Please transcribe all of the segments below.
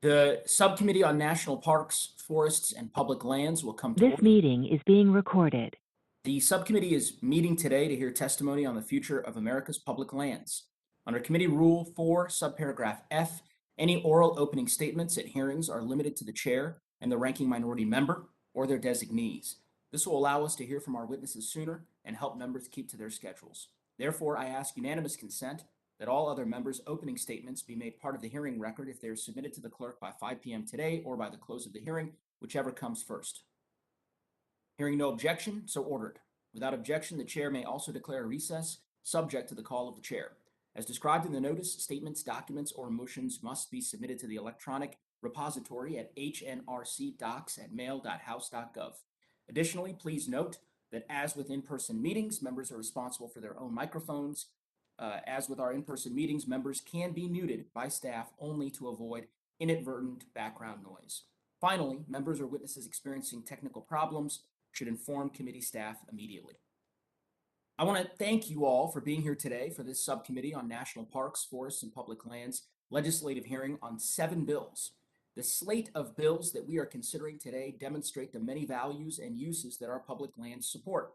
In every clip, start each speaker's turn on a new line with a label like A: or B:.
A: The Subcommittee on National Parks, Forests, and Public Lands will come to
B: This
A: order.
B: meeting is being recorded.
A: The subcommittee is meeting today to hear testimony on the future of America's public lands. Under Committee Rule 4, subparagraph F, any oral opening statements at hearings are limited to the chair and the ranking minority member or their designees. This will allow us to hear from our witnesses sooner and help members keep to their schedules. Therefore, I ask unanimous consent that all other members' opening statements be made part of the hearing record if they are submitted to the clerk by 5 p.m. today or by the close of the hearing, whichever comes first. Hearing no objection, so ordered. Without objection, the chair may also declare a recess, subject to the call of the chair. As described in the notice, statements, documents, or motions must be submitted to the electronic repository at hnrcdocs@mail.house.gov. Additionally, please note that as with in-person meetings, members are responsible for their own microphones. As with our in-person meetings, members can be muted by staff only to avoid inadvertent background noise. Finally, members or witnesses experiencing technical problems should inform committee staff immediately. I want to thank you all for being here today for this Subcommittee on National Parks, Forests, and Public Lands legislative hearing on 7 bills. The slate of bills that we are considering today demonstrate the many values and uses that our public lands support.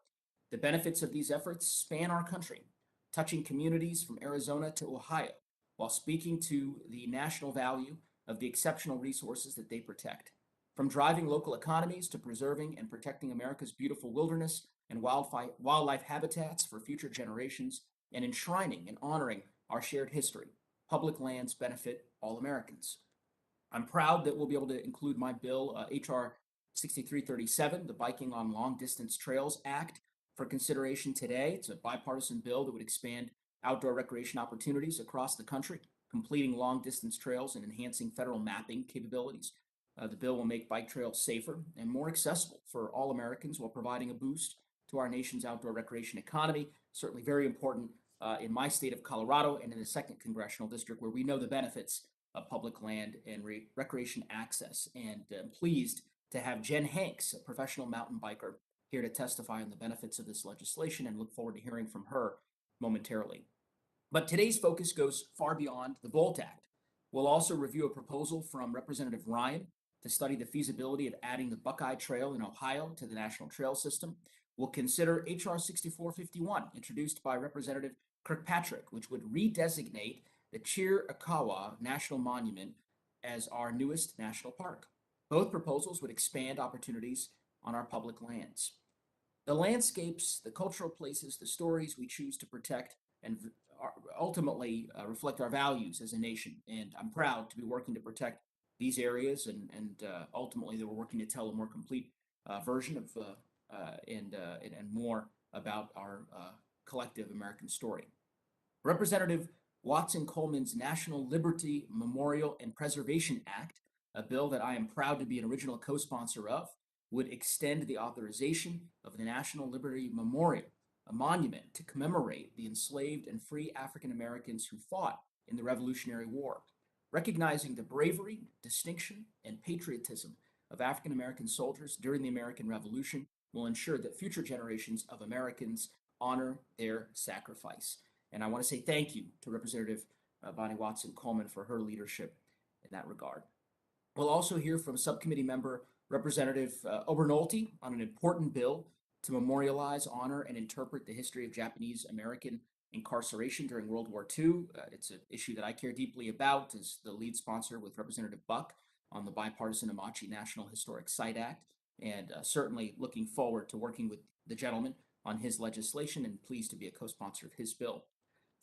A: The benefits of these efforts span our country, touching communities from Arizona to Ohio, while speaking to the national value of the exceptional resources that they protect. From driving local economies to preserving and protecting America's beautiful wilderness and wildlife habitats for future generations, and enshrining and honoring our shared history, public lands benefit all Americans. I'm proud that we'll be able to include my bill, H.R. 6337, the Biking on Long Distance Trails Act, for consideration today. It's a bipartisan bill that would expand outdoor recreation opportunities across the country, completing long distance trails and enhancing federal mapping capabilities. The bill will make bike trails safer and more accessible for all Americans while providing a boost to our nation's outdoor recreation economy. Certainly very important in my state of Colorado and in the 2nd Congressional District, where we know the benefits of public land and recreation access. And I'm pleased to have Jen Hanks, a professional mountain biker, here to testify on the benefits of this legislation, and look forward to hearing from her momentarily. But today's focus goes far beyond the VOLT Act. We'll also review a proposal from Representative Ryan to study the feasibility of adding the Buckeye Trail in Ohio to the National Trail System. We'll consider H.R. 6451, introduced by Representative Kirkpatrick, which would redesignate the Chiricahua National Monument as our newest national park. Both proposals would expand opportunities on our public lands. The landscapes, the cultural places, the stories we choose to protect and ultimately reflect our values as a nation. And I'm proud to be working to protect these areas, and ultimately that we're working to tell a more complete version of and more about our collective American story. Representative Watson Coleman's National Liberty Memorial and Preservation Act, a bill that I am proud to be an original co-sponsor of, would extend the authorization of the National Liberty Memorial, a monument to commemorate the enslaved and free African Americans who fought in the Revolutionary War. Recognizing the bravery, distinction, and patriotism of African American soldiers during the American Revolution will ensure that future generations of Americans honor their sacrifice. And I want to say thank you to Representative Bonnie Watson Coleman for her leadership in that regard. We'll also hear from Subcommittee member Representative Obernolte on an important bill to memorialize, honor, and interpret the history of Japanese American incarceration during World War II. It's an issue that I care deeply about as the lead sponsor with Representative Buck on the Bipartisan Amachi National Historic Site Act, and certainly looking forward to working with the gentleman on his legislation and pleased to be a co-sponsor of his bill.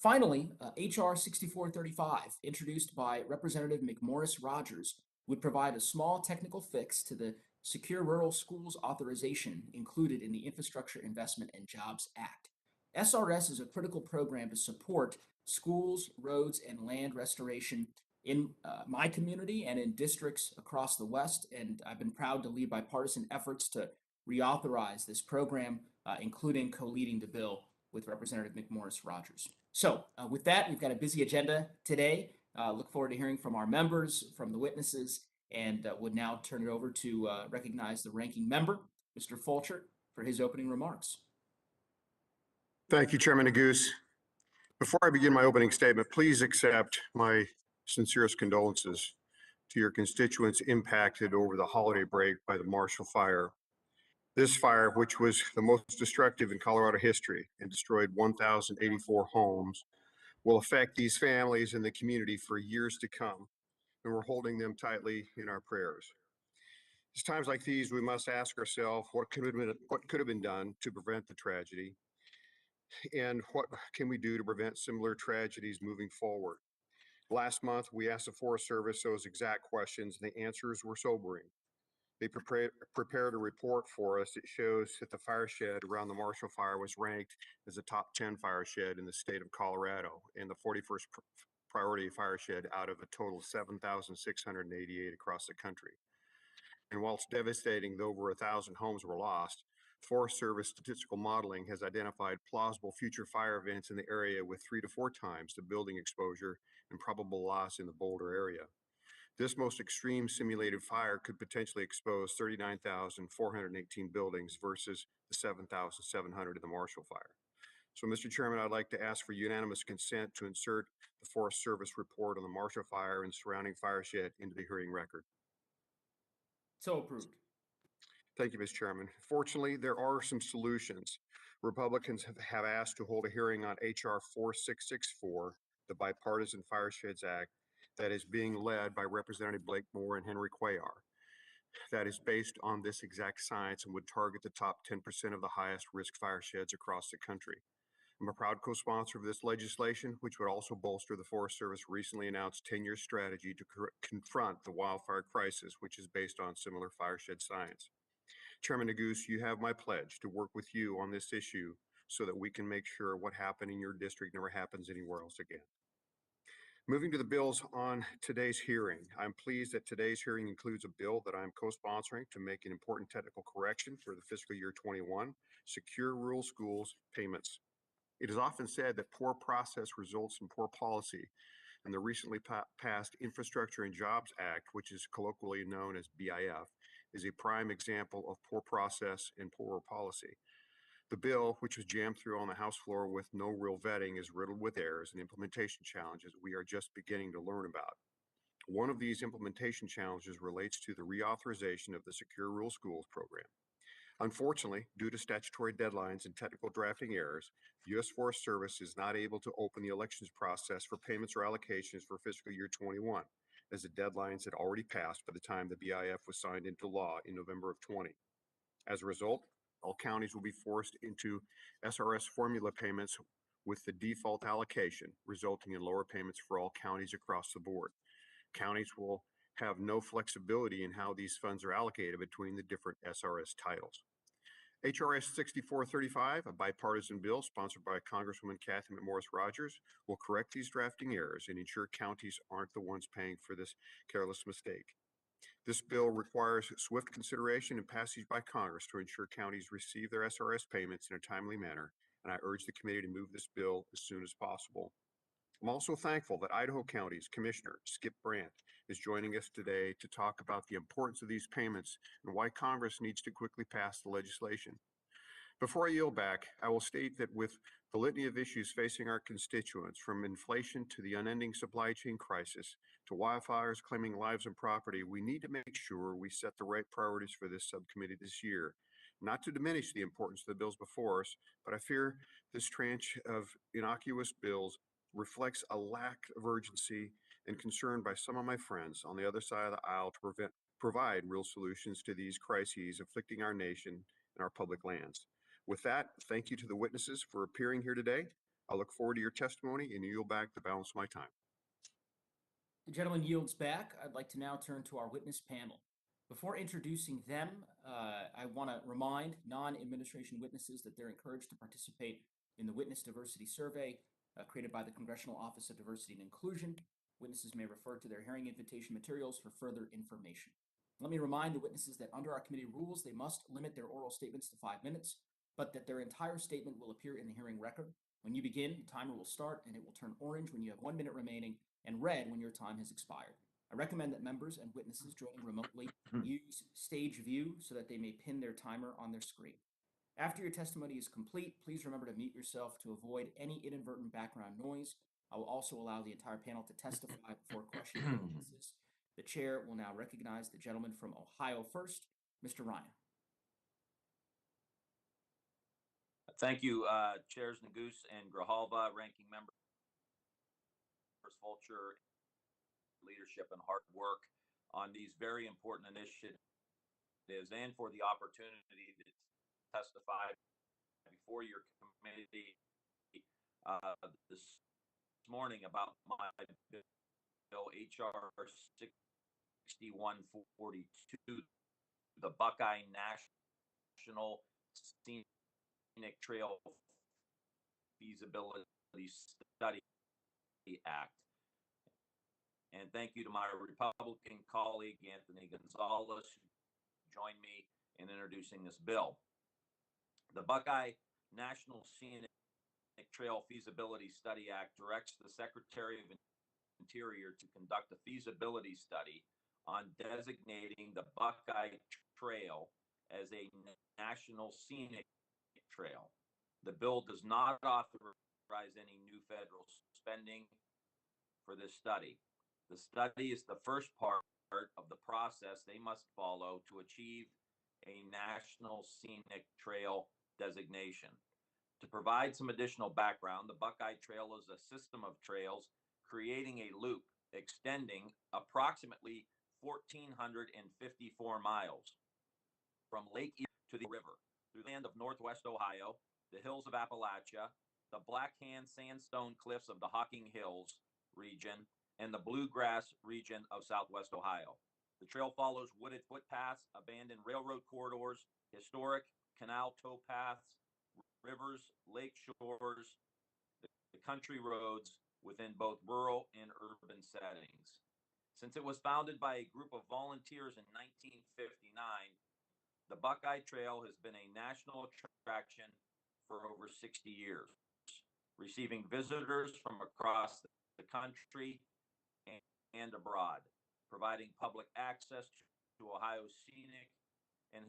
A: Finally, H.R. 6435, introduced by Representative McMorris Rogers, would provide a small technical fix to the Secure Rural Schools authorization included in the Infrastructure Investment and Jobs Act. SRS is a critical program to support schools, roads, and land restoration in my community and in districts across the West, and I've been proud to lead bipartisan efforts to reauthorize this program, including co-leading the bill with Representative McMorris Rogers. So with that, we've got a busy agenda today. Look forward to hearing from our members, from the witnesses, and would now turn it over to recognize the ranking member, Mr. Fulcher, for his opening remarks.
C: Thank you, Chairman Neguse. Before I begin my opening statement, please accept my sincerest condolences to your constituents impacted over the holiday break by the Marshall Fire. This fire, which was the most destructive in Colorado history and destroyed 1,084 homes, will affect these families and the community for years to come, and we're holding them tightly in our prayers. It's times like these we must ask ourselves what could have been done to prevent the tragedy, and what can we do to prevent similar tragedies moving forward. Last month, we asked the Forest Service those exact questions, and the answers were sobering. They prepared a report for us that shows that the fire shed around the Marshall Fire was ranked as a top 10 fire shed in the state of Colorado and the 41st priority fire shed out of a total of 7,688 across the country. And whilst devastating that over 1,000 homes were lost, Forest Service statistical modeling has identified plausible future fire events in the area with 3 to 4 times the building exposure and probable loss in the Boulder area. This most extreme simulated fire could potentially expose 39,418 buildings versus the 7,700 in the Marshall Fire. So, Mr. Chairman, I'd like to ask for unanimous consent to insert the Forest Service report on the Marshall Fire and surrounding fire shed into the hearing record.
A: So approved.
C: Thank you, Mr. Chairman. Fortunately, there are some solutions. Republicans have asked to hold a hearing on H.R. 4664, the Bipartisan Fire Sheds Act, that is being led by Representative Blake Moore and Henry Cuellar. That is based on this exact science and would target the top 10% of the highest risk fire sheds across the country. I'm a proud co-sponsor of this legislation, which would also bolster the Forest Service recently announced 10-year strategy to confront the wildfire crisis, which is based on similar fire shed science. Chairman Neguse, you have my pledge to work with you on this issue so that we can make sure what happened in your district never happens anywhere else again. Moving to the bills on today's hearing, I'm pleased that today's hearing includes a bill that I'm co-sponsoring to make an important technical correction for the fiscal year 21, secure rural schools payments. It is often said that poor process results in poor policy, and the recently passed Infrastructure and Jobs Act, which is colloquially known as BIF, is a prime example of poor process and poor policy. The bill, which was jammed through on the House floor with no real vetting, is riddled with errors and implementation challenges we are just beginning to learn about. One of these implementation challenges relates to the reauthorization of the Secure Rural Schools program. Unfortunately, due to statutory deadlines and technical drafting errors, the U.S. Forest Service is not able to open the elections process for payments or allocations for fiscal year 21, as the deadlines had already passed by the time the BIF was signed into law in November of 20. As a result, all counties will be forced into SRS formula payments with the default allocation, resulting in lower payments for all counties across the board. Counties will have no flexibility in how these funds are allocated between the different SRS titles. HRS 6435, a bipartisan bill sponsored by Congresswoman Kathy McMorris Rogers, will correct these drafting errors and ensure counties aren't the ones paying for this careless mistake. This bill requires swift consideration and passage by Congress to ensure counties receive their SRS payments in a timely manner, and I urge the committee to move this bill as soon as possible. I'm also thankful that Idaho County's Commissioner, Skip Brandt, is joining us today to talk about the importance of these payments and why Congress needs to quickly pass the legislation. Before I yield back, I will state that with the litany of issues facing our constituents, from inflation to the unending supply chain crisis to wildfires claiming lives and property, we need to make sure we set the right priorities for this subcommittee this year. Not to diminish the importance of the bills before us, but I fear this tranche of innocuous bills reflects a lack of urgency and concern by some of my friends on the other side of the aisle to provide real solutions to these crises afflicting our nation and our public lands. With that, thank you to the witnesses for appearing here today. I look forward to your testimony and yield back the balance of my time.
A: The gentleman yields back. I'd like to now turn to our witness panel. Before introducing them, I want to remind non-administration witnesses that they're encouraged to participate in the Witness Diversity Survey created by the Congressional Office of Diversity and Inclusion. Witnesses may refer to their hearing invitation materials for further information. Let me remind the witnesses that under our committee rules, they must limit their oral statements to 5 minutes, but that their entire statement will appear in the hearing record. When you begin, the timer will start and it will turn orange when you have 1 minute remaining and red when your time has expired. I recommend that members and witnesses joining remotely use Stage View so that they may pin their timer on their screen. After your testimony is complete, please remember to mute yourself to avoid any inadvertent background noise. I will also allow the entire panel to testify before questioning the witnesses. The chair will now recognize the gentleman from Ohio first, Mr. Ryan.
D: Thank you, Chairs Neguse and Grijalva, Ranking Members Fulcher, leadership and hard work on these very important initiatives, and for the opportunity to testify before your committee this morning about my bill HR 6142, the Buckeye National Scenic Trail Feasibility Study Act. And thank you to my Republican colleague, Anthony Gonzalez, who joined me in introducing this bill. The Buckeye National Scenic Trail Feasibility Study Act directs the Secretary of Interior to conduct a feasibility study on designating the Buckeye Trail as a national scenic trail. The bill does not authorize any new federal spending for this study. The study is the first part of the process they must follow to achieve a national scenic trail designation. To provide some additional background, the Buckeye Trail is a system of trails creating a loop extending approximately 1,454 miles from Lake Erie to the river through the land of Northwest Ohio, the hills of Appalachia, the Black Hand Sandstone Cliffs of the Hocking Hills region, and the Bluegrass region of Southwest Ohio. The trail follows wooded footpaths, abandoned railroad corridors, historic canal towpaths, rivers, lake shores, the country roads within both rural and urban settings. Since it was founded by a group of volunteers in 1959, the Buckeye Trail has been a national attraction for over 60 years, receiving visitors from across the country and abroad, providing public access to Ohio's scenic and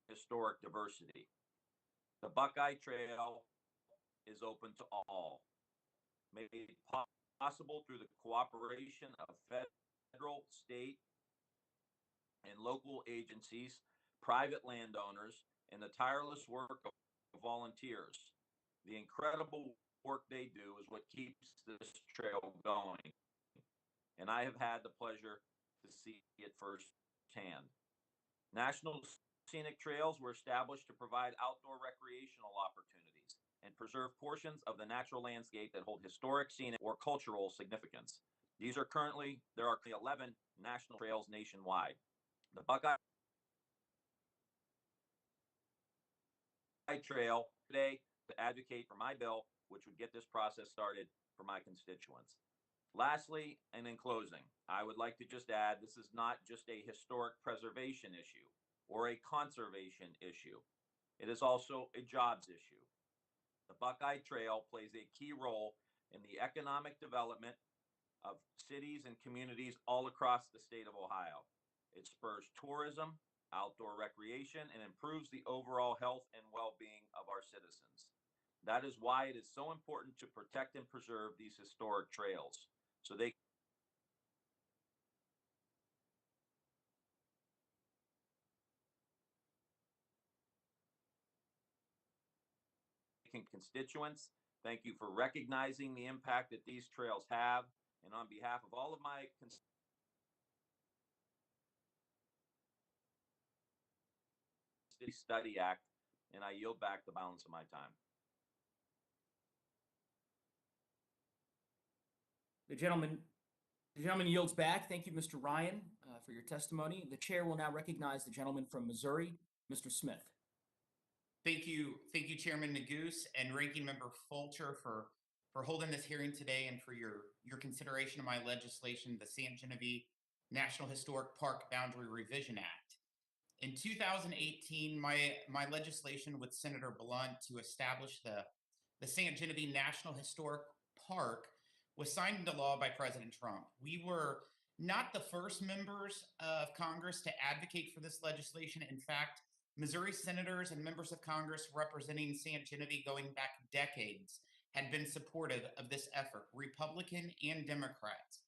D: historic diversity. The Buckeye Trail is open to all, made possible through the cooperation of federal, state, and local agencies, private landowners, and the tireless work of volunteers. The incredible work they do is what keeps this trail going, and I have had the pleasure to see it firsthand. National scenic trails were established to provide outdoor recreational opportunities and preserve portions of the natural landscape that hold historic, scenic, or cultural significance. There are currently 11 national trails nationwide. The Buckeye Trail today to advocate for my bill, which would get this process started for my constituents. Lastly, and in closing, I would like to just add, this is not just a historic preservation issue or a conservation issue. It is also a jobs issue. The Buckeye Trail plays a key role in the economic development of cities and communities all across the state of Ohio. It spurs tourism, outdoor recreation, and improves the overall health and well-being of our citizens. That is why it is so important to protect and preserve these historic trails so they can constituents. Thank you for recognizing the impact that these trails have. And on behalf of all of my Study Act, and I yield back the balance of my time.
A: The gentleman yields back. Thank you, Mr. Ryan, for your testimony. The chair will now recognize the gentleman from Missouri, Mr. Smith.
E: Thank you, Chairman Neguse and Ranking Member Fulcher for holding this hearing today and for your consideration of my legislation, the San Genevieve National Historic Park Boundary Revision Act. In 2018, my legislation with Senator Blunt to establish the San Genevieve National Historic Park was signed into law by President Trump. We were not the first members of Congress to advocate for this legislation. In fact, Missouri senators and members of Congress representing San Genevieve going back decades had been supportive of this effort, Republican and Democrats.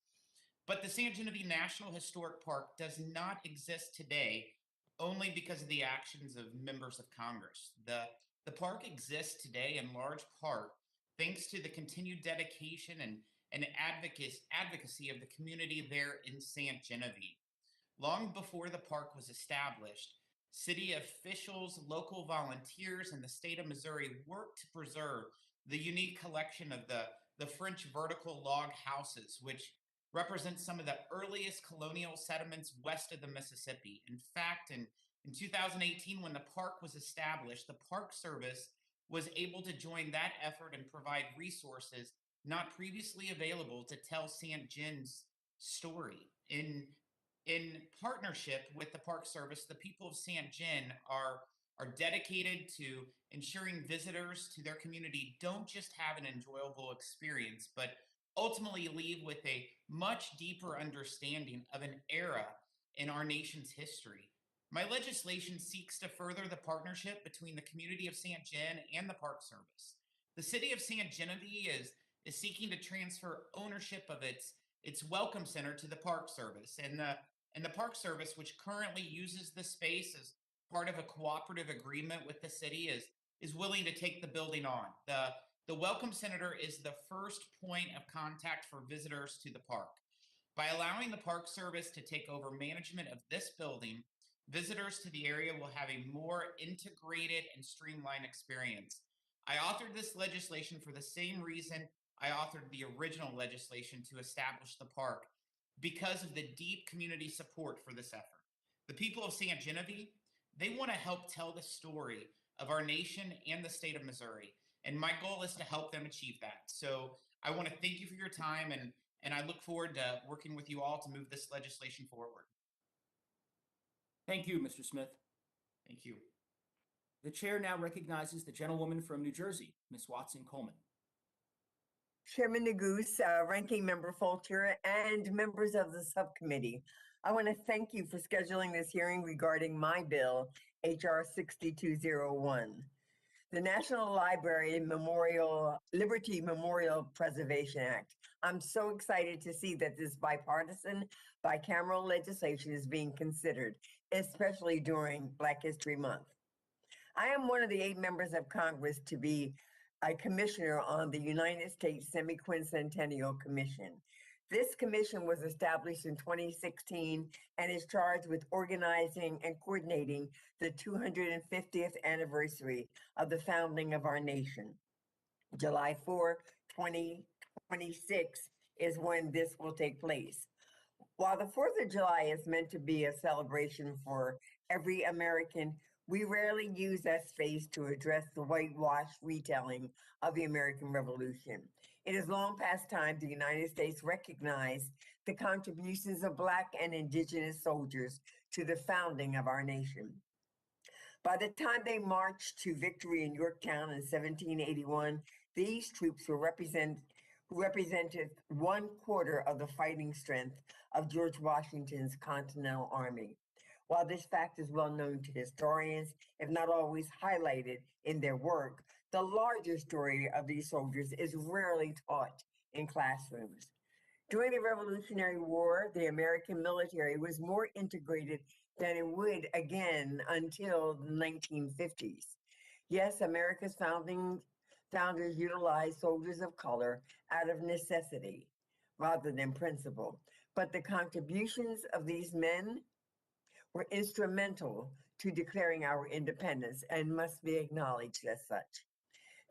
E: But the San Genevieve National Historic Park does not exist today only because of the actions of members of Congress. The park exists today in large part thanks to the continued dedication and advocacy of the community there in San Genevieve. Long before the park was established, city officials, local volunteers, and the state of Missouri worked to preserve the unique collection of the French vertical log houses, which represent some of the earliest colonial settlements west of the Mississippi. In fact, in 2018, when the park was established, the Park Service was able to join that effort and provide resources not previously available to tell St. John's story. In partnership with the Park Service, the people of St. John are dedicated to ensuring visitors to their community don't just have an enjoyable experience, but ultimately leave with a much deeper understanding of an era in our nation's history. My legislation seeks to further the partnership between the community of St. John and the Park Service. The city of St. Genevieve is seeking to transfer ownership of its Welcome Center to the Park Service, and the Park Service, which currently uses the space as part of a cooperative agreement with the city, is willing to take the building on. The Welcome Center is the first point of contact for visitors to the park. By allowing the Park Service to take over management of this building, visitors to the area will have a more integrated and streamlined experience. I authored this legislation for the same reason I authored the original legislation to establish the park, because of the deep community support for this effort. The people of St. Genevieve, they want to help tell the story of our nation and the state of Missouri. And my goal is to help them achieve that. So I want to thank you for your time, and I look forward to working with you all to move this legislation forward.
A: Thank you, Mr. Smith.
E: Thank you.
A: The chair now recognizes the gentlewoman from New Jersey, Ms. Watson Coleman.
F: Chairman Neguse, Ranking Member Fulcher, and members of the subcommittee. I want to thank you for scheduling this hearing regarding my bill, H.R. 6201. The National Library Liberty Memorial Preservation Act. I'm so excited to see that this bipartisan, bicameral legislation is being considered, especially during Black History Month. I am one of the 8 members of Congress to be a commissioner on the United States Semi-Quincentennial Commission. This commission was established in 2016 and is charged with organizing and coordinating the 250th anniversary of the founding of our nation. July 4, 2026 is when this will take place. While the 4th of July is meant to be a celebration for every American, we rarely use that space to address the whitewashed retelling of the American Revolution. It is long past time the United States recognized the contributions of Black and Indigenous soldiers to the founding of our nation. By the time they marched to victory in Yorktown in 1781, these troops who represented 1/4 of the fighting strength of George Washington's Continental Army. While this fact is well known to historians, if not always highlighted in their work, the larger story of these soldiers is rarely taught in classrooms. During the Revolutionary War, the American military was more integrated than it would again until the 1950s. Yes, America's founders utilized soldiers of color out of necessity rather than principle, but the contributions of these men were instrumental to declaring our independence and must be acknowledged as such.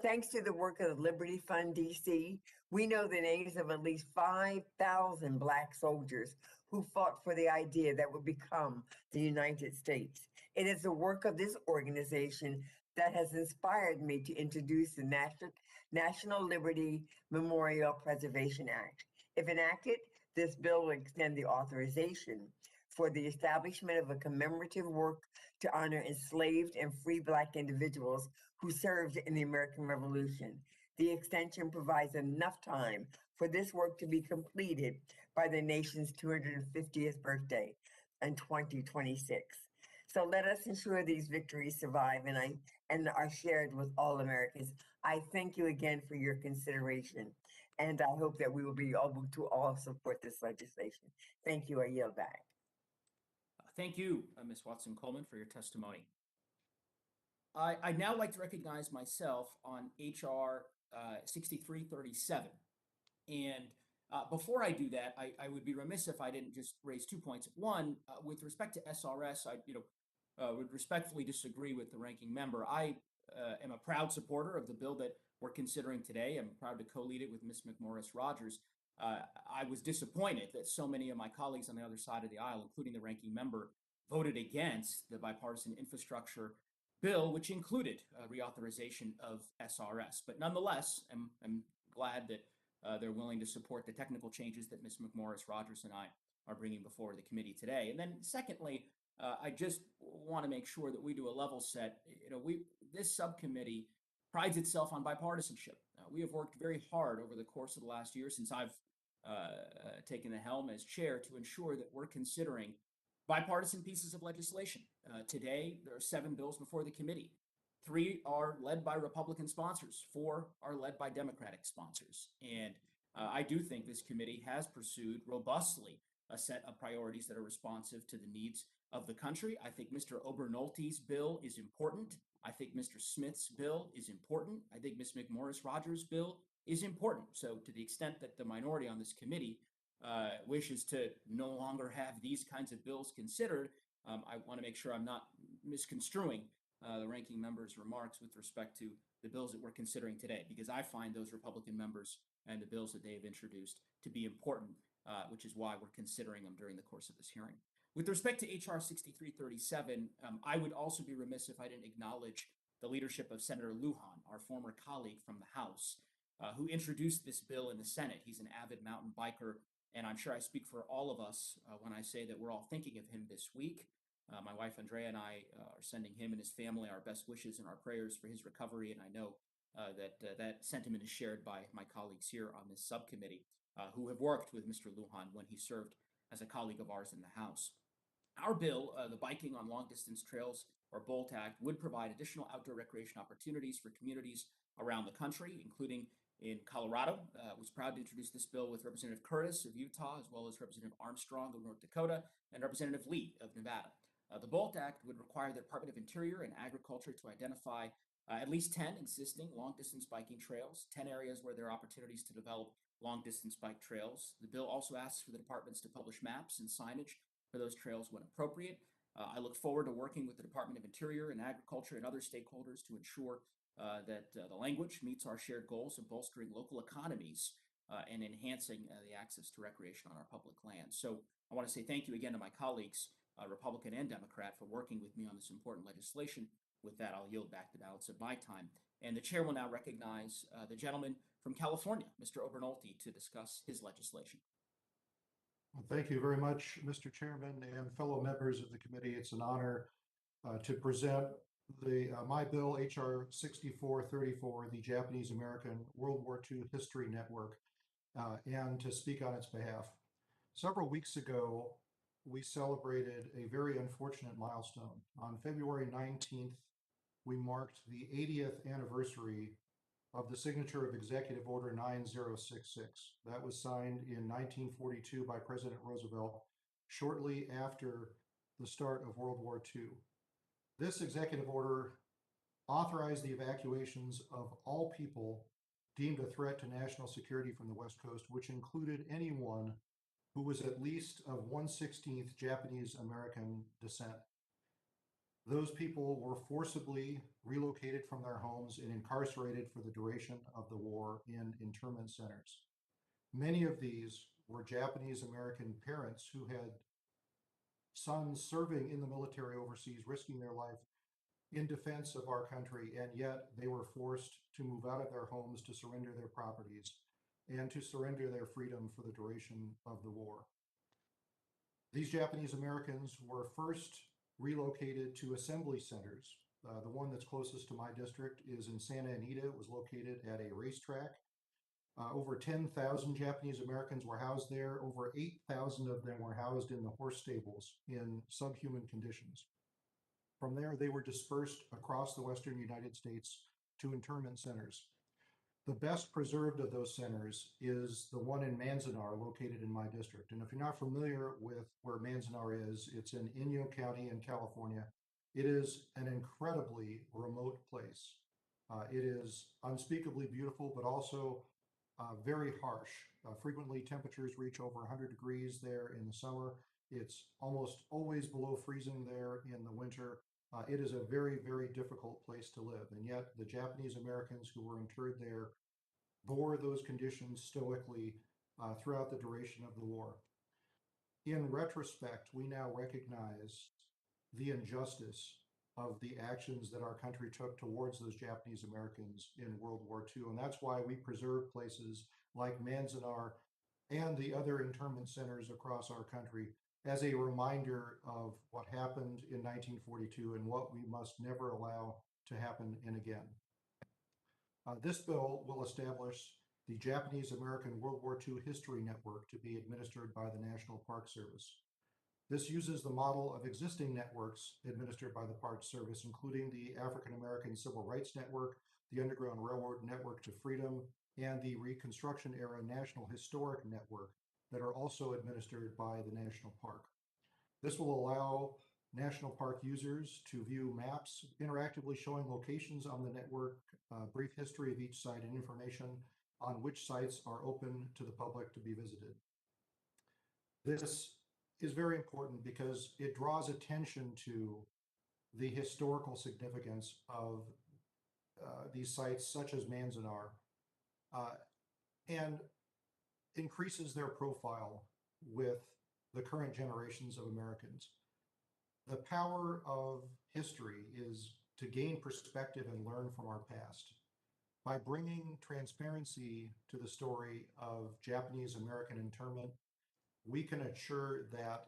F: Thanks to the work of the Liberty Fund DC, we know the names of at least 5,000 Black soldiers who fought for the idea that would become the United States. It is the work of this organization that has inspired me to introduce the National Liberty Memorial Preservation Act. If enacted, this bill will extend the authorization for the establishment of a commemorative work to honor enslaved and free Black individuals who served in the American Revolution. The extension provides enough time for this work to be completed by the nation's 250th birthday in 2026. So let us ensure these victories survive and are shared with all Americans. I thank you again for your consideration. And I hope that we will be able to all support this legislation. Thank you. I yield back.
A: Thank you, Ms. Watson-Coleman, for your testimony. I'd now like to recognize myself on HR 6337. And before I do that, I would be remiss if I didn't just raise 2 points. One, with respect to SRS, I would respectfully disagree with the ranking member. I am a proud supporter of the bill that we're considering today. I'm proud to co-lead it with Ms. McMorris-Rogers. I was disappointed that so many of my colleagues on the other side of the aisle, including the ranking member, voted against the bipartisan infrastructure bill, which included reauthorization of SRS. But nonetheless, I'm glad that they're willing to support the technical changes that Ms. McMorris-Rogers and I are bringing before the committee today. And then secondly, I just want to make sure that we do a level set. This subcommittee prides itself on bipartisanship. We have worked very hard over the course of the last year since I've taken the helm as chair to ensure that we're considering bipartisan pieces of legislation. Today, there are 7 bills before the committee. 3 are led by Republican sponsors. 4 are led by Democratic sponsors. And I do think this committee has pursued robustly a set of priorities that are responsive to the needs of the country. I think Mr. Obernolte's bill is important. I think Mr. Smith's bill is important. I think Ms. McMorris-Rogers' bill is important. So to the extent that the minority on this committee wishes to no longer have these kinds of bills considered, I want to make sure I'm not misconstruing the ranking member's remarks with respect to the bills that we're considering today, because I find those Republican members and the bills that they have introduced to be important, which is why we're considering them during the course of this hearing. With respect to HR 6337, I would also be remiss if I didn't acknowledge the leadership of Senator Lujan, our former colleague from the House, who introduced this bill in the Senate. He's an avid mountain biker, and I'm sure I speak for all of us when I say that we're all thinking of him this week. My wife, Andrea, and I are sending him and his family our best wishes and our prayers for his recovery, and I know that sentiment is shared by my colleagues here on this subcommittee who have worked with Mr. Lujan when he served as a colleague of ours in the House. Our bill, the Biking on Long-Distance Trails, or BOLT Act, would provide additional outdoor recreation opportunities for communities around the country, including in Colorado. Was proud to introduce this bill with Representative Curtis of Utah, as well as Representative Armstrong of North Dakota, and Representative Lee of Nevada. The BOLT Act would require the Department of Interior and Agriculture to identify at least 10 existing long-distance biking trails, 10 areas where there are opportunities to develop long-distance bike trails. The bill also asks for the departments to publish maps and signage for those trails when appropriate. I look forward to working with the Department of Interior and Agriculture and other stakeholders to ensure that the language meets our shared goals of bolstering local economies and enhancing the access to recreation on our public lands. So I want to say thank you again to my colleagues, Republican and Democrat, for working with me on this important legislation. With that, I'll yield back the balance of my time. And the chair will now recognize the gentleman from California, Mr. Obernolte, to discuss his legislation.
G: Well, thank you very much, Mr. Chairman and fellow members of the committee. It's an honor to present my bill, HR 6434, the Japanese American World War II History Network, and to speak on its behalf. Several weeks ago, we celebrated a very unfortunate milestone. On February 19th, we marked the 80th anniversary of the signature of Executive Order 9066. That was signed in 1942 by President Roosevelt shortly after the start of World War II. This executive order authorized the evacuations of all people deemed a threat to national security from the West Coast, which included anyone who was at least of 1/16th Japanese American descent. Those people were forcibly relocated from their homes and incarcerated for the duration of the war in internment centers. Many of these were Japanese American parents who had sons serving in the military overseas, risking their life in defense of our country, and yet they were forced to move out of their homes, to surrender their properties, and to surrender their freedom for the duration of the war. These Japanese Americans were first relocated to assembly centers. The one that's closest to my district is in Santa Anita. It was located at a racetrack. Over 10,000 Japanese Americans were housed there. Over 8,000 of them were housed in the horse stables in subhuman conditions. From there, they were dispersed across the western United States to internment centers. The best preserved of those centers is the one in Manzanar, located in my district. And if you're not familiar with where Manzanar is, it's in Inyo County in California. It is an incredibly remote place. It is unspeakably beautiful, but also very harsh. Frequently, temperatures reach over 100 degrees there in the summer. It's almost always below freezing there in the winter. It is a very, very difficult place to live. And yet the Japanese Americans who were interred there bore those conditions stoically throughout the duration of the war. In retrospect, we now recognize the injustice of the actions that our country took towards those Japanese Americans in World War II. And that's why we preserve places like Manzanar and the other internment centers across our country as a reminder of what happened in 1942 and what we must never allow to happen again. This bill will establish the Japanese American World War II History Network to be administered by the National Park Service. This uses the model of existing networks administered by the Park Service, including the African American Civil Rights Network, the Underground Railroad Network to Freedom, and the Reconstruction Era National Historic Network that are also administered by the National Park. This will allow National Park users to view maps interactively showing locations on the network, brief history of each site, and information on which sites are open to the public to be visited. This is very important because it draws attention to the historical significance of these sites such as Manzanar, and increases their profile with the current generations of Americans. The power of history is to gain perspective and learn from our past. By bringing transparency to the story of Japanese American internment, we can ensure that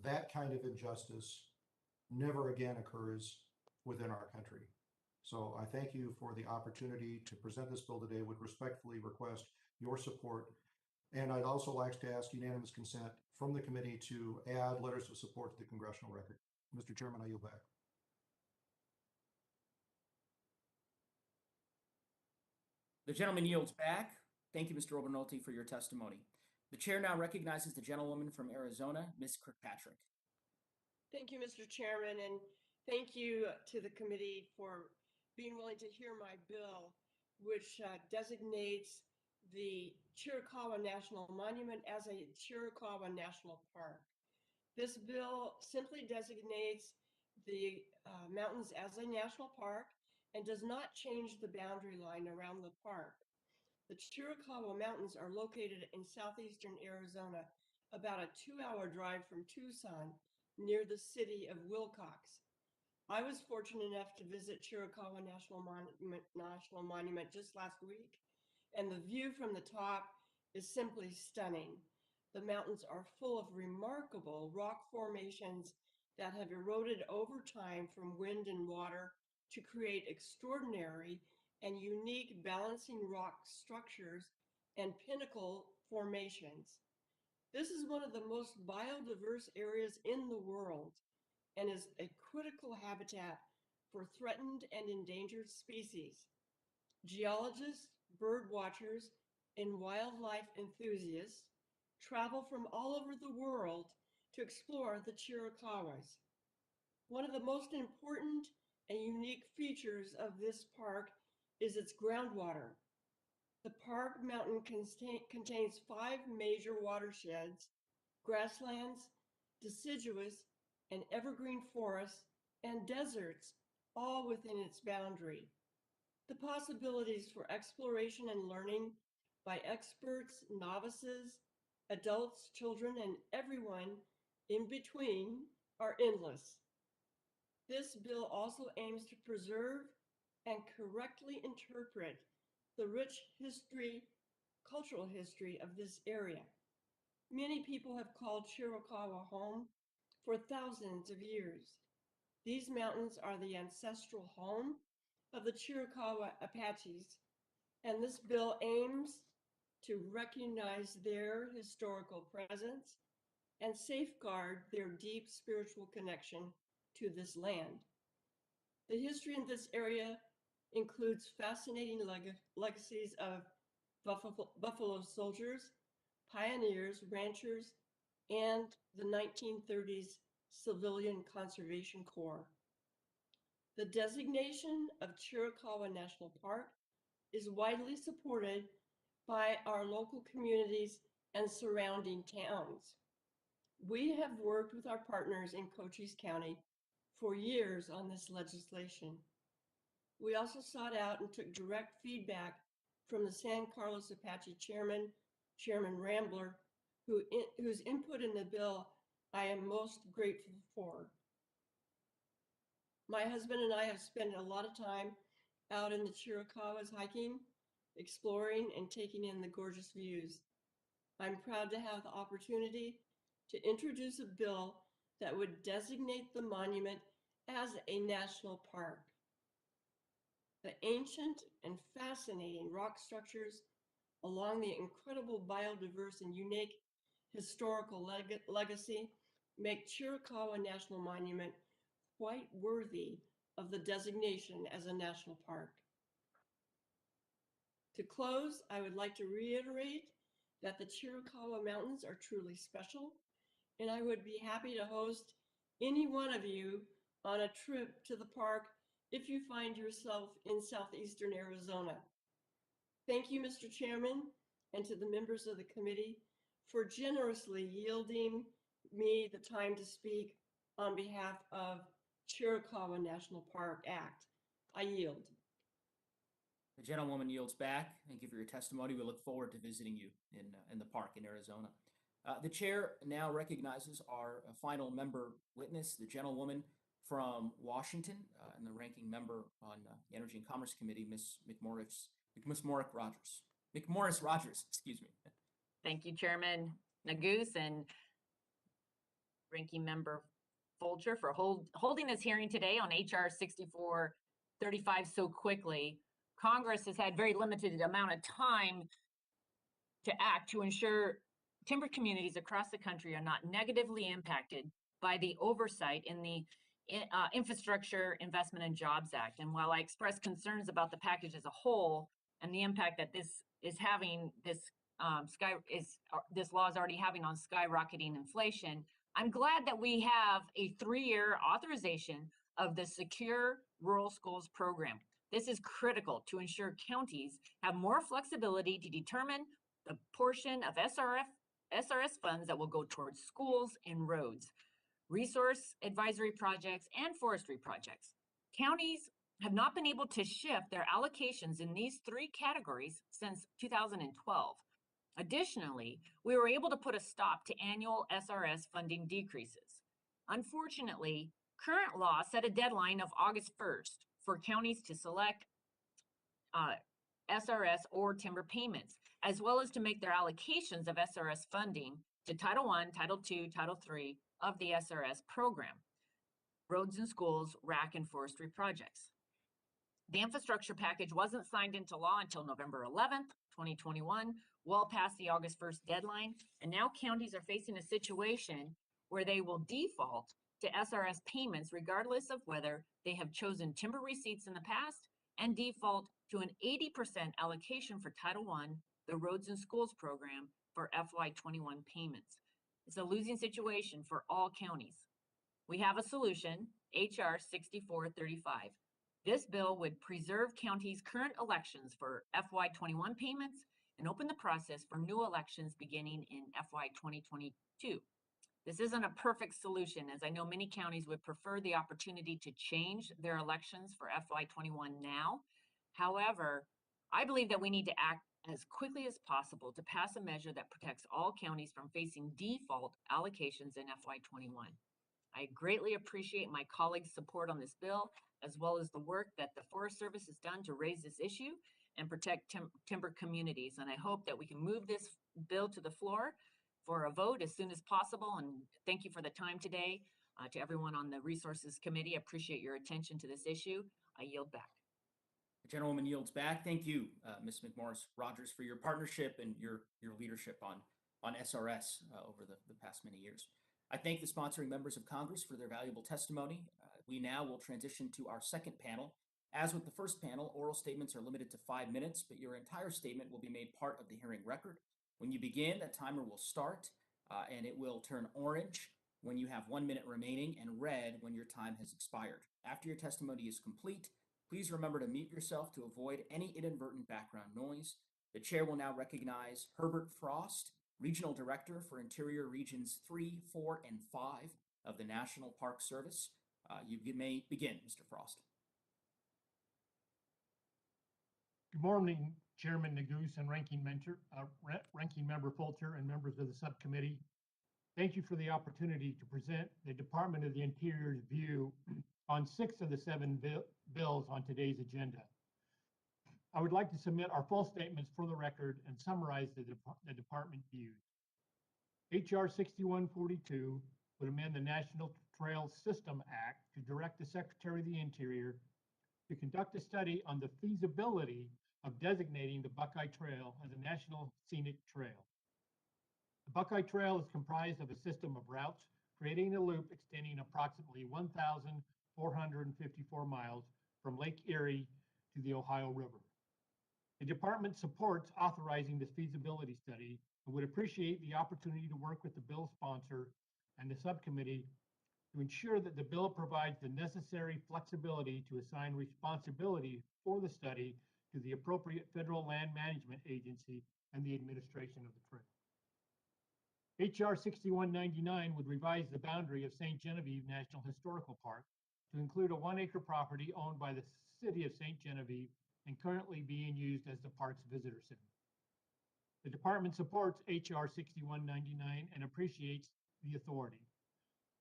G: that kind of injustice never again occurs within our country. So I thank you for the opportunity to present this bill today. Would respectfully request your support. And I'd also like to ask unanimous consent from the committee to add letters of support to the congressional record. Mr. Chairman, I yield back.
A: The gentleman yields back. Thank you, Mr. Obernolte, for your testimony. The chair now recognizes the gentlewoman from Arizona, Ms. Kirkpatrick.
H: Thank you, Mr. Chairman, and thank you to the committee for being willing to hear my bill, which designates the Chiricahua National Monument as a Chiricahua National Park. This bill simply designates the mountains as a national park and does not change the boundary line around the park. The Chiricahua Mountains are located in southeastern Arizona, about a 2-hour drive from Tucson, near the city of Wilcox. I was fortunate enough to visit Chiricahua National Monument just last week, and the view from the top is simply stunning. The mountains are full of remarkable rock formations that have eroded over time from wind and water to create extraordinary and unique balancing rock structures and pinnacle formations. This is one of the most biodiverse areas in the world and is a critical habitat for threatened and endangered species. Geologists, bird watchers, and wildlife enthusiasts travel from all over the world to explore the Chiricahuas. One of the most important and unique features of this park is its groundwater. The park mountain contains 5 major watersheds, grasslands, deciduous and evergreen forests, and deserts, all within its boundary. The possibilities for exploration and learning by experts, novices, adults, children, and everyone in between are endless. This bill also aims to preserve and correctly interpret the rich cultural history of this area. Many people have called Chiricahua home for thousands of years. These mountains are the ancestral home of the Chiricahua Apaches, and this bill aims to recognize their historical presence and safeguard their deep spiritual connection to this land. The history in this area includes fascinating legacies of Buffalo soldiers, pioneers, ranchers, and the 1930s Civilian Conservation Corps. The designation of Chiricahua National Park is widely supported by our local communities and surrounding towns. We have worked with our partners in Cochise County for years on this legislation. We also sought out and took direct feedback from the San Carlos Apache Chairman, Chairman Rambler, whose input in the bill I am most grateful for. My husband and I have spent a lot of time out in the Chiricahuas hiking, exploring, and taking in the gorgeous views. I'm proud to have the opportunity to introduce a bill that would designate the monument as a national park. The ancient and fascinating rock structures along the incredible biodiverse and unique historical legacy make Chiricahua National Monument quite worthy of the designation as a national park. To close, I would like to reiterate that the Chiricahua Mountains are truly special, and I would be happy to host any one of you on a trip to the park if you find yourself in southeastern Arizona. Thank you, Mr. Chairman, and to the members of the committee for generously yielding me the time to speak on behalf of Chiricahua National Park Act. I yield.
A: The gentlewoman yields back. Thank you for your testimony. We look forward to visiting you in the park in Arizona. The chair now recognizes our final member witness, the gentlewoman from Washington, and the ranking member on the Energy and Commerce Committee, Ms. McMorris Rogers, excuse me.
I: Thank you, Chairman Nagoose and Ranking Member Fulcher for holding this hearing today on HR 6435 so quickly. Congress has had very limited amount of time to act to ensure timber communities across the country are not negatively impacted by the oversight in the Infrastructure Investment and Jobs Act. And while I express concerns about the package as a whole and the impact that this is having, this law is already having on skyrocketing inflation, I'm glad that we have a 3-year authorization of the Secure Rural Schools program. This is critical to ensure counties have more flexibility to determine the portion of SRS funds that will go towards schools and roads, resource advisory projects, and forestry projects. Counties have not been able to shift their allocations in these 3 categories since 2012. Additionally, we were able to put a stop to annual SRS funding decreases. Unfortunately, current law set a deadline of August 1st for counties to select SRS or timber payments, as well as to make their allocations of SRS funding to Title I, Title II, Title III of the SRS program, roads and schools, RAC, and forestry projects. The infrastructure package wasn't signed into law until November 11th, 2021, well past the August 1st deadline, and now counties are facing a situation where they will default to SRS payments regardless of whether they have chosen timber receipts in the past, and default to an 80% allocation for Title I, the Roads and Schools program, for FY21 payments. It's a losing situation for all counties. We have a solution, HR 6435. This bill would preserve counties' current elections for FY21 payments and open the process for new elections beginning in FY 2022. This isn't a perfect solution, as I know many counties would prefer the opportunity to change their elections for FY21 now. However, I believe that we need to act as quickly as possible to pass a measure that protects all counties from facing default allocations in FY21. I greatly appreciate my colleagues' support on this bill, as well as the work that the Forest Service has done to raise this issue and protect timber communities. And I hope that we can move this bill to the floor for a vote as soon as possible. And thank you for the time today. To everyone on the Resources Committee, I appreciate your attention to this issue. I yield back.
A: The gentlewoman yields back. Thank you, Ms. McMorris Rogers, for your partnership and your leadership on SRS over the past many years. I thank the sponsoring members of Congress for their valuable testimony. We now will transition to our second panel, As with the first panel, oral statements are limited to 5 minutes, but your entire statement will be made part of the hearing record. When you begin, a timer will start and it will turn orange when you have 1 minute remaining and red when your time has expired. After your testimony is complete, please remember to mute yourself to avoid any inadvertent background noise. The chair will now recognize Herbert Frost, Regional Director for Interior Regions 3, 4, and 5 of the National Park Service. You may begin, Mr. Frost.
J: Good morning, Chairman Nagoose and Ranking Member Fulcher and members of the subcommittee. Thank you for the opportunity to present the Department of the Interior's view on 6 of the 7 bills on today's agenda. I would like to submit our full statements for the record and summarize the department views. HR 6142 would amend the National Trail System Act to direct the Secretary of the Interior to conduct a study on the feasibility of designating the Buckeye Trail as a national scenic trail. The Buckeye Trail is comprised of a system of routes, creating a loop extending approximately 1,454 miles from Lake Erie to the Ohio River. The department supports authorizing this feasibility study and would appreciate the opportunity to work with the bill sponsor and the subcommittee to ensure that the bill provides the necessary flexibility to assign responsibility for the study to the appropriate federal land management agency and the administration of the trail. HR 6199 would revise the boundary of St. Genevieve National Historical Park to include a 1-acre property owned by the city of St. Genevieve and currently being used as the park's visitor center. The department supports HR 6199 and appreciates the authority.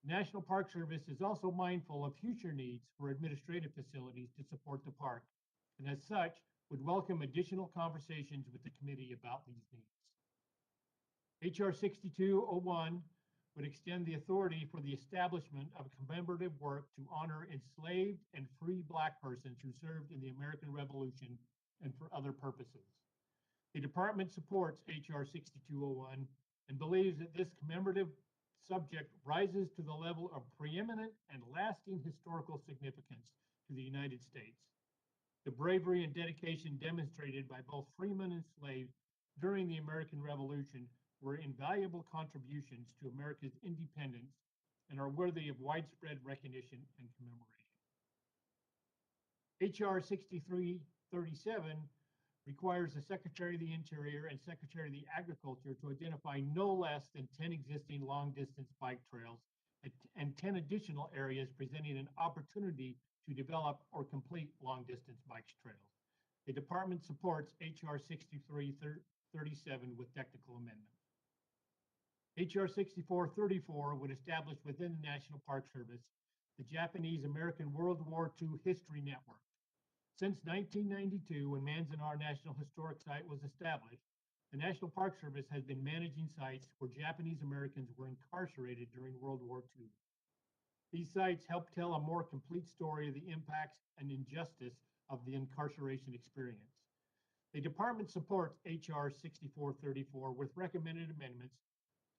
J: The National Park Service is also mindful of future needs for administrative facilities to support the park, and as such, would welcome additional conversations with the committee about these needs. HR 6201 would extend the authority for the establishment of commemorative work to honor enslaved and free Black persons who served in the American Revolution and for other purposes. The department supports HR 6201 and believes that this commemorative subject rises to the level of preeminent and lasting historical significance to the United States. The bravery and dedication demonstrated by both freemen and slaves during the American Revolution were invaluable contributions to America's independence and are worthy of widespread recognition and commemoration. HR 6337 requires the Secretary of the Interior and Secretary of the Agriculture to identify no less than 10 existing long-distance bike trails and 10 additional areas presenting an opportunity to develop or complete long-distance bike trails. The department supports HR 6337 with technical amendments. HR 6434 would establish within the National Park Service the Japanese American World War II History Network. Since 1992, when Manzanar National Historic Site was established, the National Park Service has been managing sites where Japanese Americans were incarcerated during World War II. These sites help tell a more complete story of the impacts and injustice of the incarceration experience. The department supports HR 6434 with recommended amendments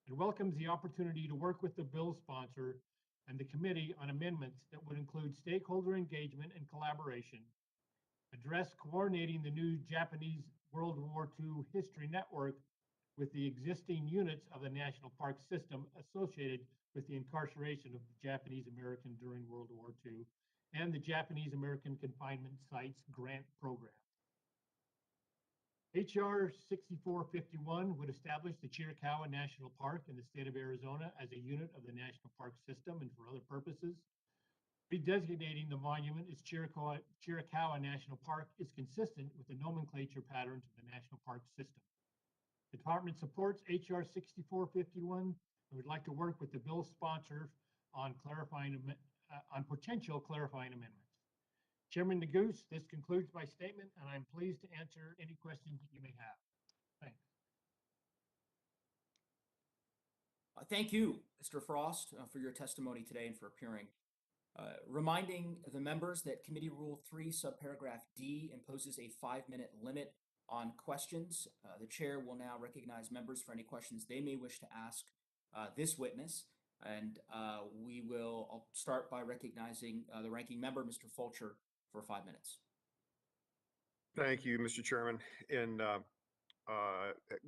J: and welcomes the opportunity to work with the bill sponsor and the committee on amendments that would include stakeholder engagement and collaboration, address coordinating the new Japanese World War II History Network with the existing units of the National Park System associated with the incarceration of the Japanese American during World War II, and the Japanese American Confinement Sites Grant Program. HR 6451 would establish the Chiricahua National Park in the state of Arizona as a unit of the National Park System and for other purposes. Redesignating the monument as Chiricahua National Park is consistent with the nomenclature patterns of the National Park System. The department supports HR 6451 and would like to work with the bill sponsor on potential clarifying amendments. Chairman Nagoose, this concludes my statement, and I'm pleased to answer any questions that you may have. Thanks.
A: Thank you, Mr. Frost, for your testimony today and for appearing. Reminding the members that Committee Rule 3, subparagraph D, imposes a 5-minute limit on questions. The chair will now recognize members for any questions they may wish to ask this witness. And I'll start by recognizing the ranking member, Mr. Fulcher, for 5 minutes.
C: Thank you, Mr. Chairman. And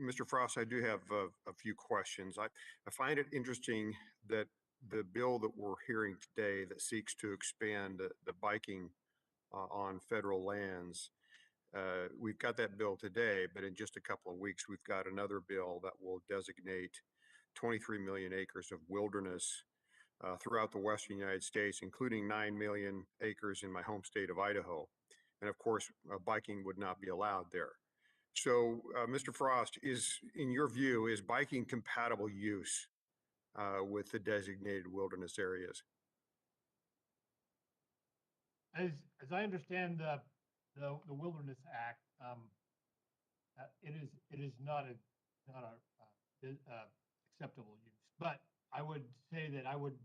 C: Mr. Frost, I do have a few questions. I find it interesting that the bill that we're hearing today that seeks to expand the biking on federal lands, we've got that bill today, but in just a couple of weeks, we've got another bill that will designate 23 million acres of wilderness throughout the western United States, including 9 million acres in my home state of Idaho. And of course, biking would not be allowed there. So, Mr. Frost, in your view, is biking compatible use with the designated wilderness areas?
J: As I understand the Wilderness Act, it is not a acceptable use. But I would say that I would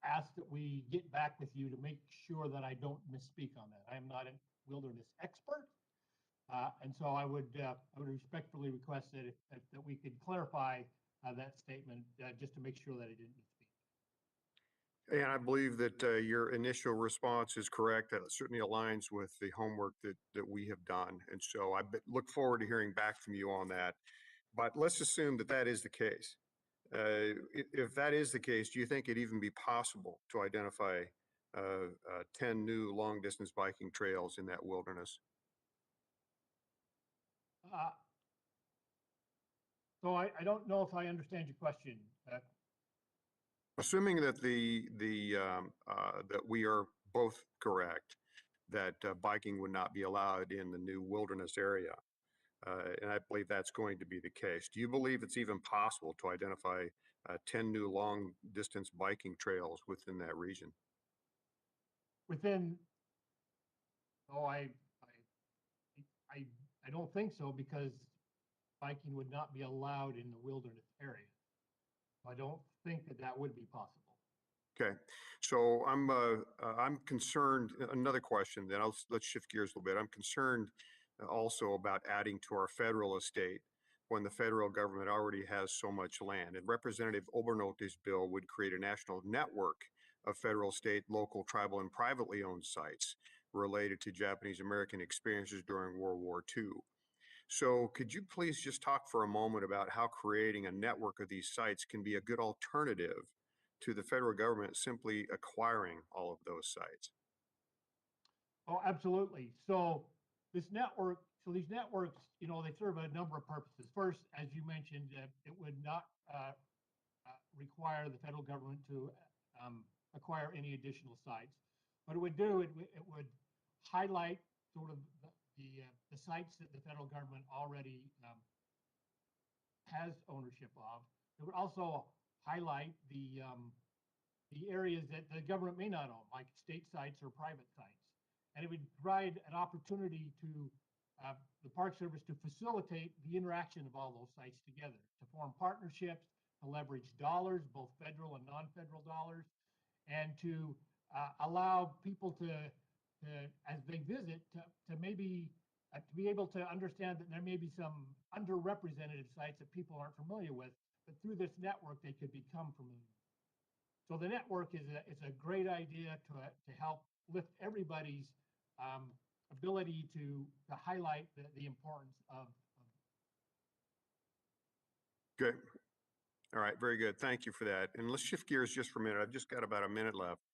J: ask that we get back with you to make sure that I don't misspeak on that. I am not a wilderness expert. And so I would respectfully request that we could clarify that statement just to make sure that I didn't misspeak.
C: And I believe that your initial response is correct. That certainly aligns with the homework that we have done. And so I look forward to hearing back from you on that. But let's assume that that is the case. If that is the case, do you think it'd even be possible to identify 10 new long distance biking trails in that wilderness?
J: So I don't know if I understand your question.
C: Assuming that that we are both correct, that biking would not be allowed in the new wilderness area, and I believe that's going to be the case. Do you believe it's even possible to identify 10 new long distance biking trails within that region?
J: I don't think so, because biking would not be allowed in the wilderness area. I don't think that would be possible.
C: Okay, so I'm concerned. Another question. Then let's shift gears a little bit. I'm concerned also about adding to our federal estate when the federal government already has so much land. And Representative Obernote's bill would create a national network of federal, state, local, tribal, and privately owned sites related to Japanese American experiences during World War II. So could you please just talk for a moment about how creating a network of these sites can be a good alternative to the federal government simply acquiring all of those sites?
J: Oh, absolutely. So these networks, they serve a number of purposes. First, as you mentioned, it would not require the federal government to acquire any additional sites. What it would do, it would highlight sort of the sites that the federal government already has ownership of. It would also highlight the areas that the government may not own, like state sites or private sites. And it would provide an opportunity to the Park Service to facilitate the interaction of all those sites together, to form partnerships, to leverage dollars, both federal and non-federal dollars, and to allow people to as they visit, to maybe to be able to understand that there may be some underrepresented sites that people aren't familiar with, but through this network they could become familiar. So the network is a great idea to help lift everybody's ability to highlight the importance of.
C: Good. All right, very good. Thank you for that. And let's shift gears just for a minute. I've just got about a minute left.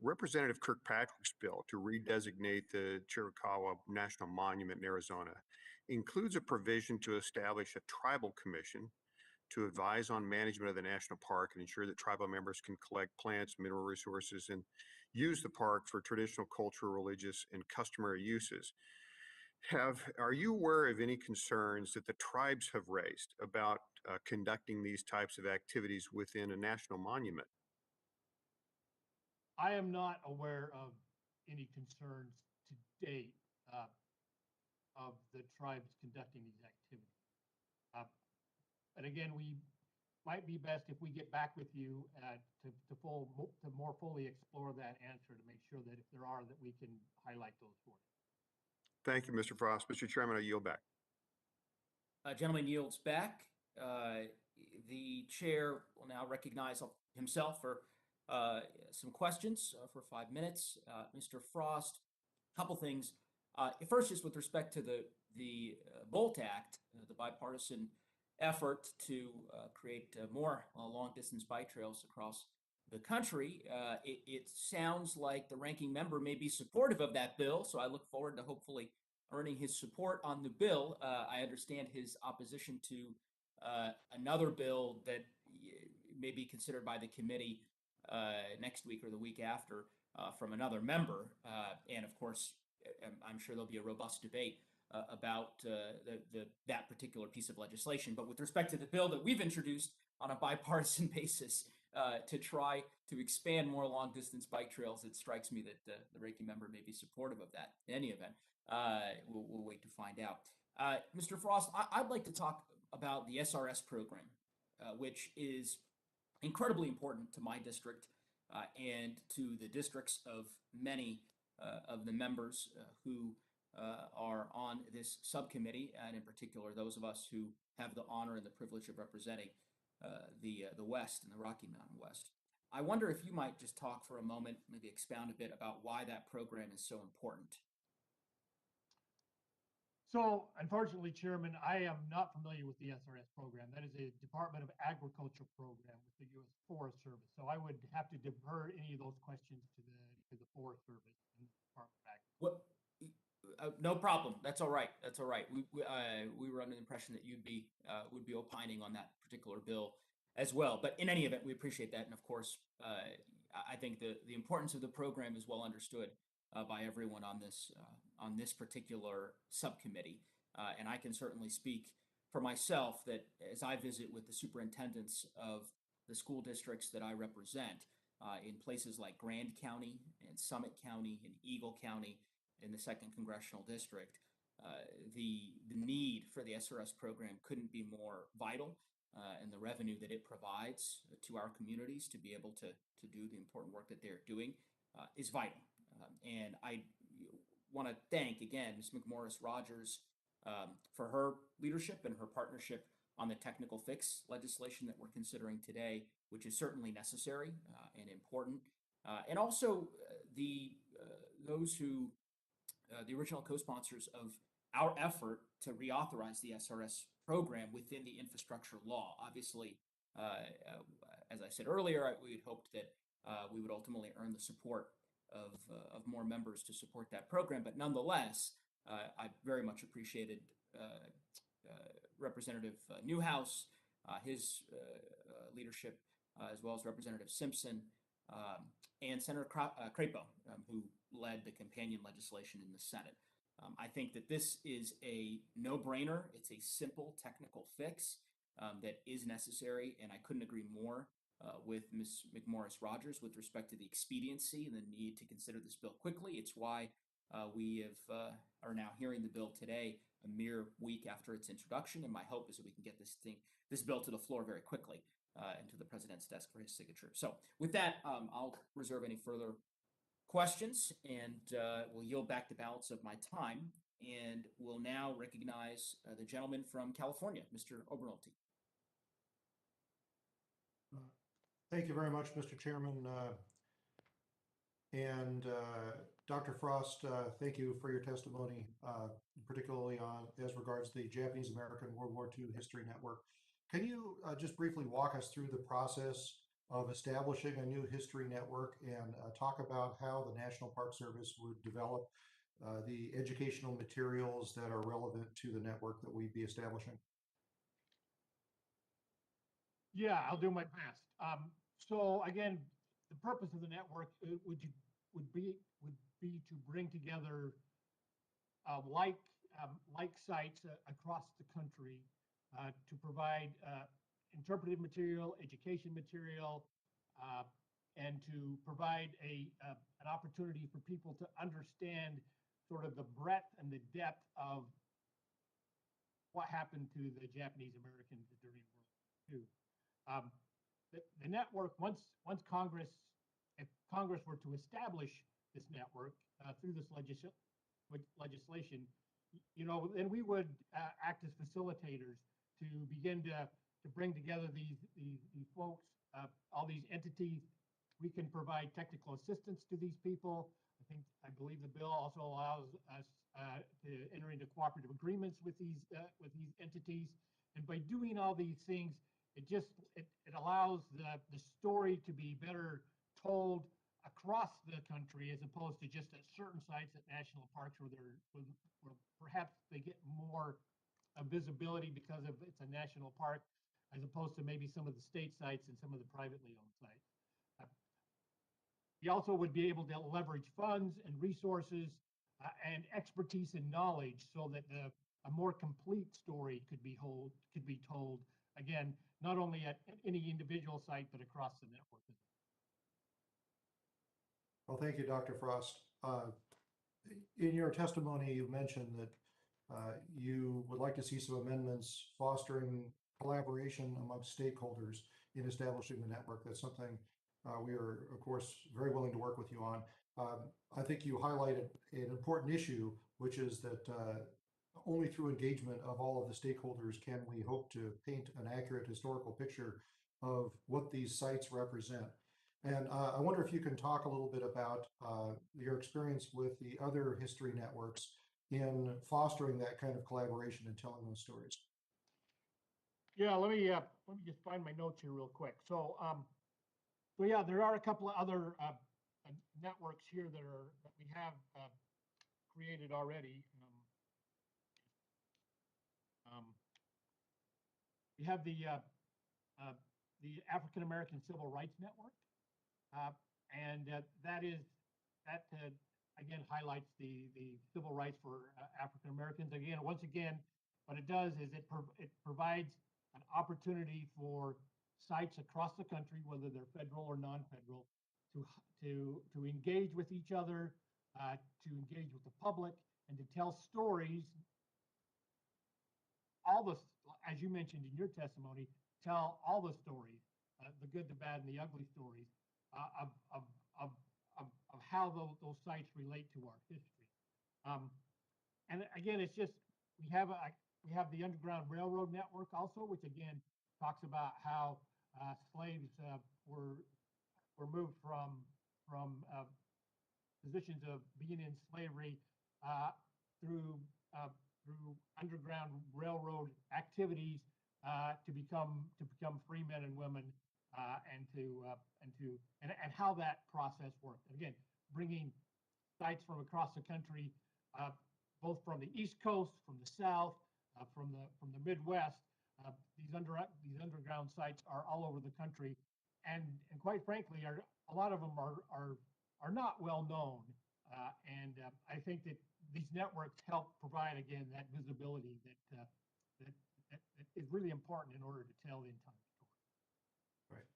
C: Representative Kirkpatrick's bill to redesignate the Chiricahua National Monument in Arizona includes a provision to establish a tribal commission to advise on management of the national park and ensure that tribal members can collect plants, mineral resources, and use the park for traditional, cultural, religious, and customary uses. Are you aware of any concerns that the tribes have raised about conducting these types of activities within a national monument?
J: I am not aware of any concerns to date of the tribes conducting these activities. But again, we might be best if we get back with you to more fully explore that answer, to make sure that if there are, that we can highlight those for you.
C: Thank you, Mr. Frost. Mr. Chairman, I yield back.
A: Gentleman yields back. The chair will now recognize himself for some questions for 5 minutes. Mr. Frost, couple things. First, just with respect to the BOLT Act, the bipartisan effort to create more long-distance bike trails across the country. It sounds like the ranking member may be supportive of that bill, so I look forward to hopefully earning his support on the bill. I understand his opposition to another bill that may be considered by the committee next week or the week after from another member. And of course, I'm sure there'll be a robust debate about that particular piece of legislation. But with respect to the bill that we've introduced on a bipartisan basis to try to expand more long-distance bike trails, it strikes me that the ranking member may be supportive of that. In any event, we'll wait to find out. Mr. Frost, I'd like to talk about the SRS program, which is incredibly important to my district and to the districts of many of the members who are on this subcommittee, and in particular, those of us who have the honor and the privilege of representing the West and the Rocky Mountain West. I wonder if you might just talk for a moment, maybe expound a bit about why that program is so important.
J: So unfortunately, Chairman, I am not familiar with the SRS program. That is a Department of Agriculture program with the U.S. Forest Service. So I would have to defer any of those questions to the Forest Service and the Department of Agriculture.
A: What? No problem. That's all right. That's all right. We were under the impression that you'd be would be opining on that particular bill as well. But in any event, we appreciate that. And of course, I think the importance of the program is well understood by everyone on this particular subcommittee. And I can certainly speak for myself that as I visit with the superintendents of the school districts that I represent in places like Grand County and Summit County and Eagle County in the 2nd Congressional District, the need for the SRS program couldn't be more vital, and the revenue that it provides to our communities to be able to do the important work that they're doing is vital. And I want to thank again Ms. McMorris-Rogers for her leadership and her partnership on the technical fix legislation that we're considering today, which is certainly necessary and important. And also those who the original co-sponsors of our effort to reauthorize the SRS program within the infrastructure law. Obviously, as I said earlier, we had hoped that we would ultimately earn the support of more members to support that program. But nonetheless, I very much appreciated Representative Newhouse, his leadership, as well as Representative Simpson and Senator Crapo, who led the companion legislation in the Senate. I think that this is a no-brainer. It's a simple technical fix that is necessary, and I couldn't agree more with Ms. McMorris-Rogers with respect to the expediency and the need to consider this bill quickly. It's why we are now hearing the bill today, a mere week after its introduction, and my hope is that we can get this bill to the floor very quickly and to the president's desk for his signature. So with that, I'll reserve any further questions and we'll yield back the balance of my time, and we'll now recognize the gentleman from California, Mr. Obernolte.
G: Thank you very much, Mr. Chairman. And Dr. Frost, thank you for your testimony, particularly as regards the Japanese American World War II History Network. Can you just briefly walk us through the process of establishing a new history network and talk about how the National Park Service would develop the educational materials that are relevant to the network that we'd be establishing?
J: Yeah, I'll do my best. So again, the purpose of the network would be to bring together like sites across the country to provide interpretive material, education material, and to provide an opportunity for people to understand sort of the breadth and the depth of what happened to the Japanese Americans during World War II. The network, once Congress, if Congress were to establish this network through this legislation, then we would act as facilitators to begin to bring together these folks, all these entities we can provide technical assistance to these people. I believe the bill also allows us to enter into cooperative agreements with these entities. And by doing all these things, it allows the story to be better told across the country, as opposed to just at certain sites at national parks where perhaps they get more visibility because of it's a national park, as opposed to maybe some of the state sites and some of the privately owned sites. You also would be able to leverage funds and resources and expertise and knowledge so that a more complete story could be told, again, not only at any individual site, but across the network.
G: Well, thank you, Dr. Frost. In your testimony, you mentioned that you would like to see some amendments fostering collaboration amongst stakeholders in establishing the network. That's something we are, of course, very willing to work with you on. I think you highlighted an important issue, which is that only through engagement of all of the stakeholders can we hope to paint an accurate historical picture of what these sites represent. And I wonder if you can talk a little bit about your experience with the other history networks in fostering that kind of collaboration and telling those stories.
J: Yeah, let me just find my notes here real quick. So yeah, there are a couple of other networks here that we have created already. We have the African American Civil Rights Network, and that again highlights the civil rights for African Americans. Again, once again, what it does is it provides an opportunity for sites across the country, whether they're federal or non-federal, to engage with each other, to engage with the public, and to tell stories. As you mentioned in your testimony, tell all the stories, the good, the bad, and the ugly stories of how those sites relate to our history. And again, it's just we have the Underground Railroad Network also, which again talks about how slaves were moved from positions of being in slavery through Underground Railroad activities to become free men and women, and how that process worked. Again, bringing sites from across the country, both from the East Coast, from the South, from the Midwest. These underground sites are all over the country, and quite frankly, a lot of them are not well known, and I think that these networks help provide again that visibility that is really important in order to tell the entire story.
G: Right.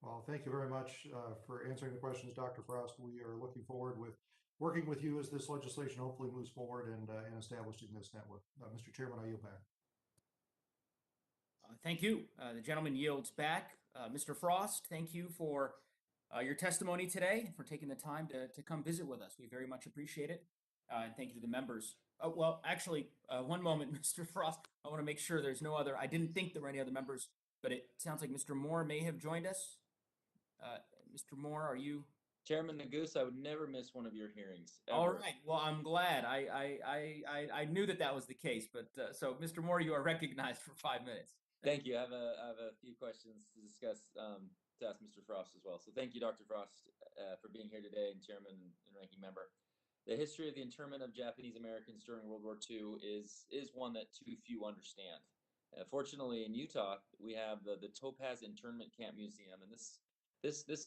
G: Well, thank you very much for answering the questions, Dr. Frost. We are looking forward with working with you as this legislation hopefully moves forward and establishing this network. Mr. Chairman, I yield back.
A: Thank you. The gentleman yields back. Mr. Frost, thank you for your testimony today, for taking the time to come visit with us. We very much appreciate it. And thank you to the members. Well, actually, one moment, Mr. Frost. I want to make sure there's no other, I didn't think there were any other members, but it sounds like Mr. Moore may have joined us. Mr. Moore, are you?
K: Chairman Nagus, I would never miss one of your hearings. Ever.
A: All right. Well, I'm glad. I knew that was the case, but so Mr. Moore, you are recognized for 5 minutes.
K: Thank you. I have a few questions to discuss to ask Mr. Frost as well. So thank you, Dr. Frost, for being here today, and Chairman and Ranking Member. The history of the internment of Japanese Americans during World War II is one that too few understand. Fortunately, in Utah, we have the Topaz Internment Camp Museum, and this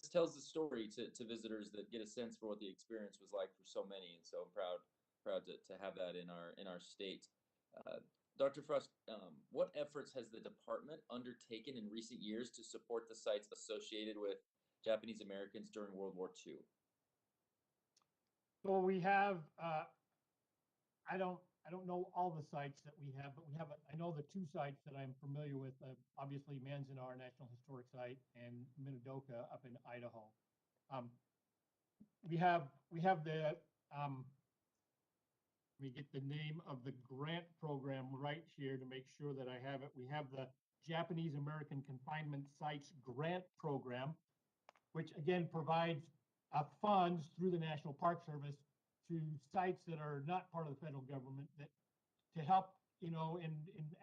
K: tells the story to visitors that get a sense for what the experience was like for so many. And so I'm proud to have that in our state. Dr. Frost, what efforts has the department undertaken in recent years to support the sites associated with Japanese Americans during World War II?
J: So we have, I don't know all the sites that we have, but I know the two sites that I'm familiar with, obviously Manzanar National Historic Site and Minidoka up in Idaho. We have the, let me get the name of the grant program right here to make sure that I have it. We have the Japanese American Confinement Sites Grant Program. which again provides funds through the National Park Service to sites that are not part of the federal government that to help, in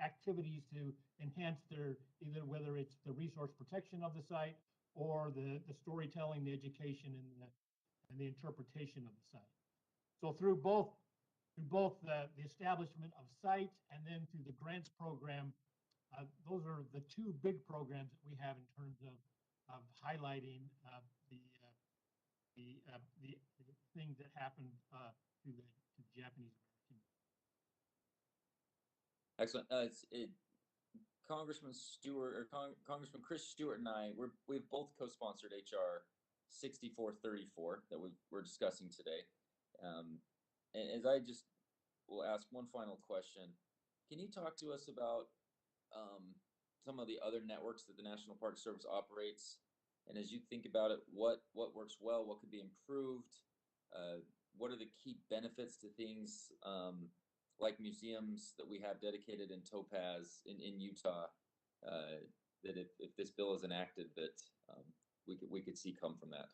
J: activities to enhance their, either whether it's the resource protection of the site or the storytelling, the education, and the interpretation of the site. So through both the establishment of sites and then through the grants program, those are the two big programs that we have in terms of highlighting the things that happened to the Japanese American.
K: Excellent. Congressman Stewart or Congressman Chris Stewart and we've both co-sponsored HR 6434 that we're discussing today. And as I just will ask one final question, can you talk to us about some of the other networks that the National Park Service operates? And as you think about it, what works well, what could be improved? What are the key benefits to things like museums that we have dedicated in Topaz in Utah, that if this bill is enacted, that we could see come from that?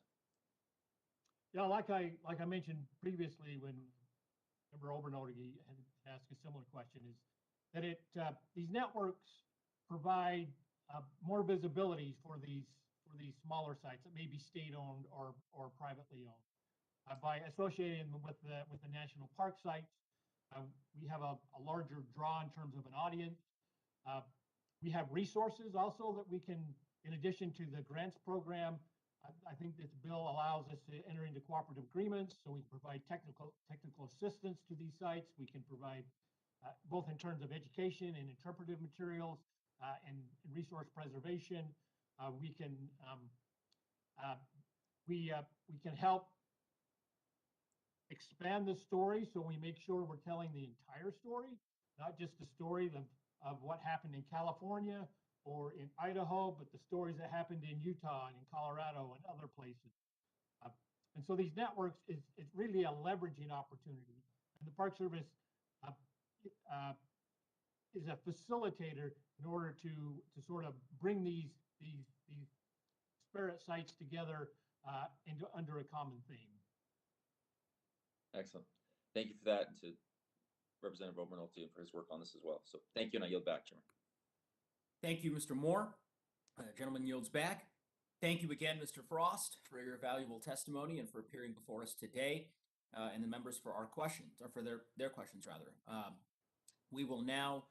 J: Yeah, like I mentioned previously when Member Obernogi had asked a similar question, is that these networks provide more visibility for these smaller sites that may be state-owned or privately owned. By associating them with the national park sites, we have a larger draw in terms of an audience. We have resources also that we can, in addition to the grants program, I think this bill allows us to enter into cooperative agreements, so we can provide technical assistance to these sites. We can provide both in terms of education and interpretive materials and resource preservation. We can help expand the story, so we make sure we're telling the entire story, not just the story of what happened in California or in Idaho, but the stories that happened in Utah and in Colorado and other places. And so these networks is really a leveraging opportunity. And the Park Service is a facilitator in order to sort of bring these disparate sites together under a common theme.
K: Excellent. Thank you for that, and to Representative Obernolte for his work on this as well. So thank you, and I yield back, Chairman.
A: Thank you, Mr. Moore. Gentleman yields back. Thank you again, Mr. Frost, for your valuable testimony and for appearing before us today, and the members for our questions, or for their questions, rather. We will now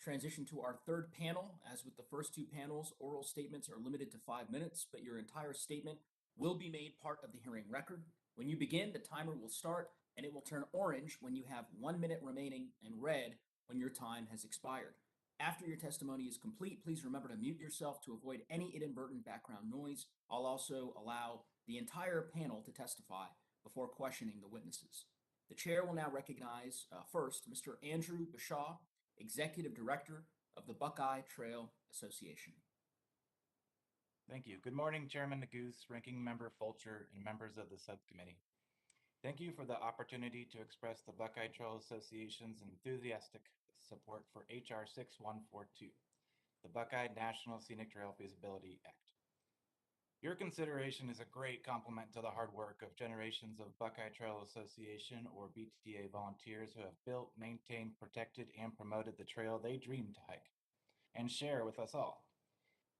A: transition to our third panel. As with the first two panels, oral statements are limited to 5 minutes, but your entire statement will be made part of the hearing record. When you begin, the timer will start, and it will turn orange when you have 1 minute remaining and red when your time has expired. After your testimony is complete, please remember to mute yourself to avoid any inadvertent background noise. I'll also allow the entire panel to testify before questioning the witnesses. The chair will now recognize first Mr. Andrew Bashaw, Executive Director of the Buckeye Trail Association.
L: Thank you. Good morning, Chairman Neguse, Ranking Member Fulcher, and members of the subcommittee. Thank you for the opportunity to express the Buckeye Trail Association's enthusiastic support for HR 6142, the Buckeye National Scenic Trail Feasibility Act. Your consideration is a great complement to the hard work of generations of Buckeye Trail Association, or BTA, volunteers who have built, maintained, protected, and promoted the trail they dream to hike and share with us all.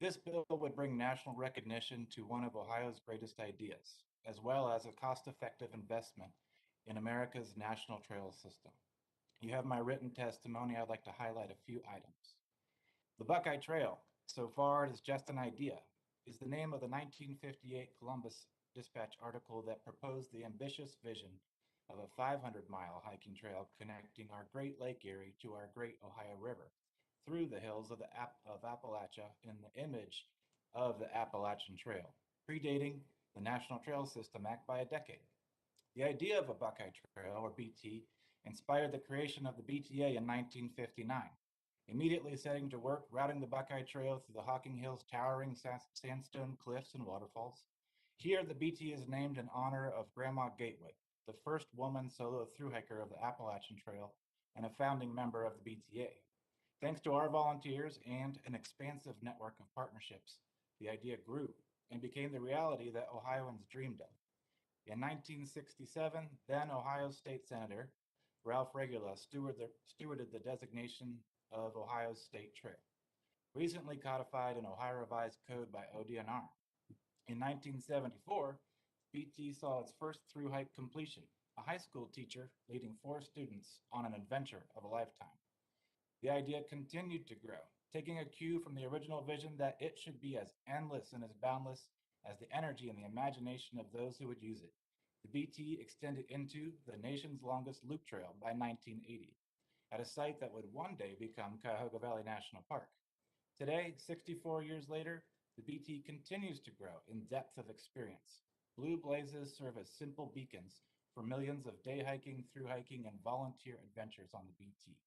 L: This bill would bring national recognition to one of Ohio's greatest ideas, as well as a cost-effective investment in America's national trail system. You have my written testimony. I'd like to highlight a few items. The Buckeye Trail, so far it is just an idea, is the name of the 1958 Columbus Dispatch article that proposed the ambitious vision of a 500-mile hiking trail connecting our Great Lake Erie to our Great Ohio River through the hills of Appalachia in the image of the Appalachian Trail, predating the National Trail System Act by a decade. The idea of a Buckeye Trail, or BT, inspired the creation of the BTA in 1959, immediately setting to work routing the Buckeye Trail through the Hocking Hills' towering sandstone cliffs and waterfalls. Here, the BT is named in honor of Grandma Gatewood, the first woman solo thru-hiker of the Appalachian Trail and a founding member of the BTA. Thanks to our volunteers and an expansive network of partnerships, the idea grew and became the reality that Ohioans dreamed of. In 1967, then Ohio State Senator Ralph Regula stewarded the designation of Ohio's state trail, recently codified in Ohio Revised Code by ODNR. In 1974, BT saw its first through hike completion, a high school teacher leading 4 students on an adventure of a lifetime. The idea continued to grow, taking a cue from the original vision that it should be as endless and as boundless as the energy and the imagination of those who would use it. The BT extended into the nation's longest loop trail by 1980, at a site that would one day become Cuyahoga Valley National Park. Today, 64 years later, the BT continues to grow in depth of experience. Blue blazes serve as simple beacons for millions of day hiking, through hiking, and volunteer adventures on the BT.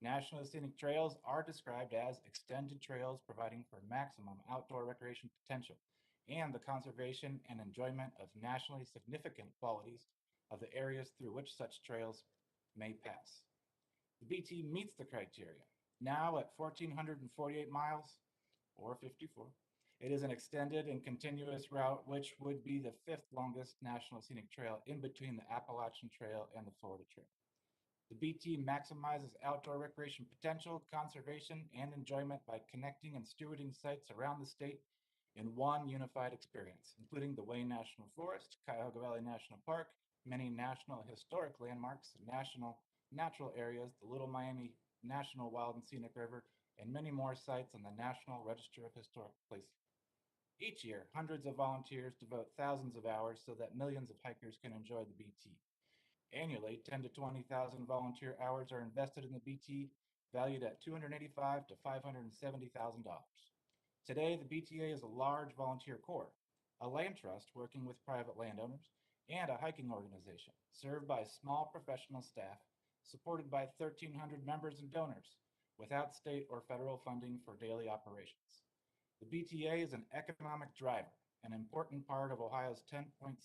L: National Scenic Trails are described as extended trails providing for maximum outdoor recreation potential and the conservation and enjoyment of nationally significant qualities of the areas through which such trails may pass. The BT meets the criteria. Now at 1,448 miles, or 54, it is an extended and continuous route which would be the 5th longest National Scenic Trail in between the Appalachian Trail and the Florida Trail. The BT maximizes outdoor recreation potential, conservation, and enjoyment by connecting and stewarding sites around the state in one unified experience, including the Wayne National Forest, Cuyahoga Valley National Park, many national historic landmarks, national natural areas, the Little Miami National Wild and Scenic River, and many more sites on the National Register of Historic Places. Each year, hundreds of volunteers devote thousands of hours so that millions of hikers can enjoy the BT. Annually, 10,000 to 20,000 volunteer hours are invested in the BT, valued at $285,000 to $570,000. Today, the BTA is a large volunteer corps, a land trust working with private landowners, and a hiking organization served by small professional staff, supported by 1,300 members and donors, without state or federal funding for daily operations. The BTA is an economic driver, an important part of Ohio's $10.7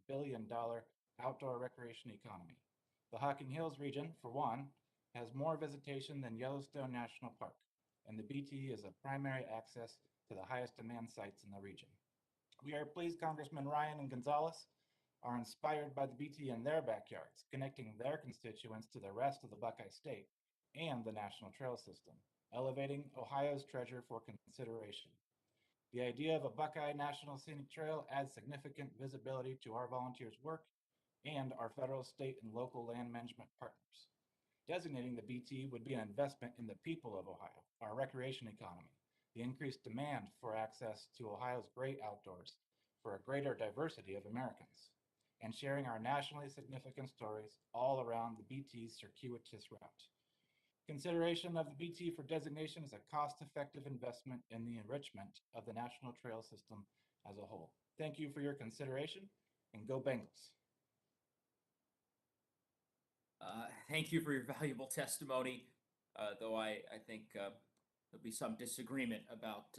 L: billion outdoor recreation economy. The Hocking Hills region, for one, has more visitation than Yellowstone National Park, and the BT is a primary access to the highest demand sites in the region. We are pleased Congressman Ryan and Gonzalez are inspired by the BT in their backyards, connecting their constituents to the rest of the Buckeye State and the National Trail System, elevating Ohio's treasure for consideration. The idea of a Buckeye National Scenic Trail adds significant visibility to our volunteers' work and our federal, state, and local land management partners. Designating the BT would be an investment in the people of Ohio, our recreation economy, the increased demand for access to Ohio's great outdoors for a greater diversity of Americans, and sharing our nationally significant stories all around the BT's circuitous route. Consideration of the BT for designation is a cost-effective investment in the enrichment of the National Trail System as a whole. Thank you for your consideration, and go Bengals.
A: Thank you for your valuable testimony, though I think there'll be some disagreement about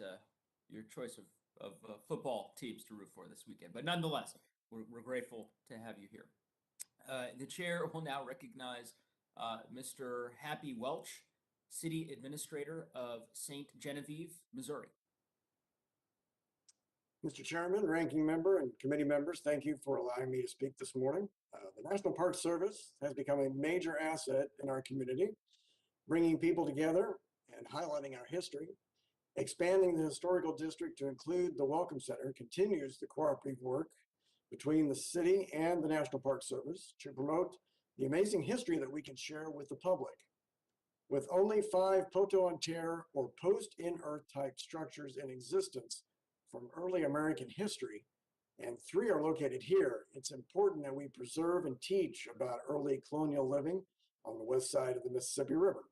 A: your choice of football teams to root for this weekend. But nonetheless, we're grateful to have you here. The chair will now recognize Mr. Happy Welch, City Administrator of St. Genevieve, Missouri.
M: Mr. Chairman, Ranking Member, and committee members, thank you for allowing me to speak this morning. The National Park Service has become a major asset in our community, bringing people together and highlighting our history. Expanding the historical district to include the Welcome Center continues the cooperative work between the city and the National Park Service to promote the amazing history that we can share with the public. With only 5 poteau-en-terre or post-in-earth type structures in existence from early American history, and 3 are located here, it's important that we preserve and teach about early colonial living on the west side of the Mississippi River.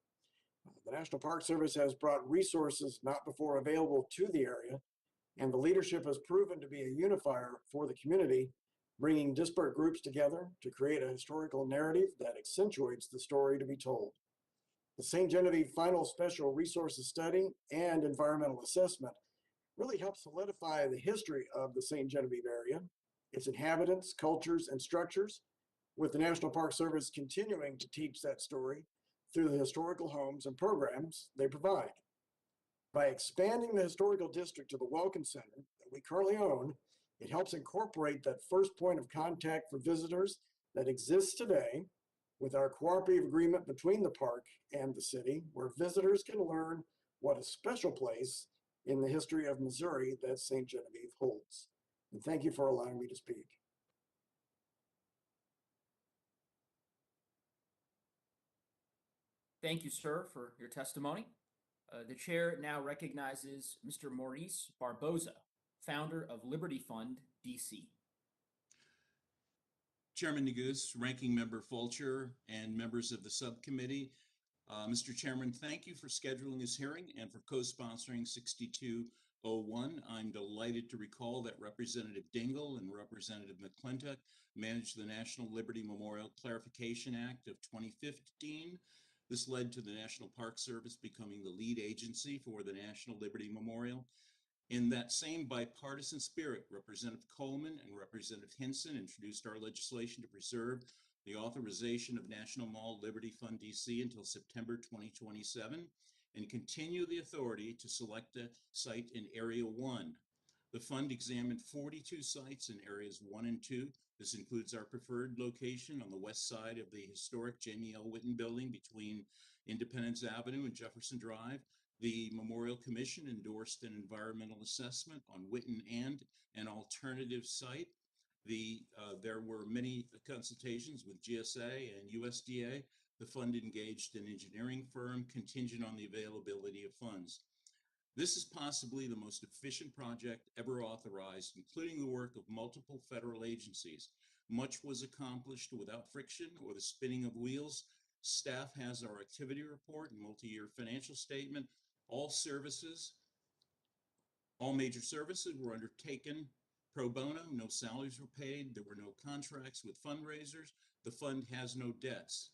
M: The National Park Service has brought resources not before available to the area, and the leadership has proven to be a unifier for the community, bringing disparate groups together to create a historical narrative that accentuates the story to be told. The St. Genevieve Final Special Resources Study and Environmental Assessment really help solidify the history of the St. Genevieve area, its inhabitants, cultures, and structures, with the National Park Service continuing to teach that story through the historical homes and programs they provide. By expanding the historical district to the Welcome Center, that we currently own, it helps incorporate that first point of contact for visitors that exists today with our cooperative agreement between the park and the city, where visitors can learn what a special place in the history of Missouri that St. Genevieve holds. And thank you for allowing me to speak.
A: Thank you, sir, for your testimony. The chair now recognizes Mr. Maurice Barboza, founder of Liberty Fund, DC.
N: Chairman Neguse, Ranking Member Fulcher, and members of the subcommittee. Mr. Chairman, thank you for scheduling this hearing and for co-sponsoring 6201. I'm delighted to recall that Representative Dingell and Representative McClintock managed the National Liberty Memorial Clarification Act of 2015. This led to the National Park Service becoming the lead agency for the National Liberty Memorial. In that same bipartisan spirit, Representative Coleman and Representative Hinson introduced our legislation to preserve the authorization of National Mall Liberty Fund DC until September 2027 and continue the authority to select a site in Area 1. The fund examined 42 sites in Areas 1 and 2. This includes our preferred location on the west side of the historic Jamie L. Whitten building between Independence Avenue and Jefferson Drive. The Memorial Commission endorsed an environmental assessment on Whitten and an alternative site. There were many consultations with GSA and USDA. The fund engaged an engineering firm contingent on the availability of funds. This is possibly the most efficient project ever authorized, including the work of multiple federal agencies. Much was accomplished without friction or the spinning of wheels. Staff has our activity report and multi-year financial statement. All major services were undertaken pro bono, no salaries were paid, there were no contracts with fundraisers, the fund has no debts.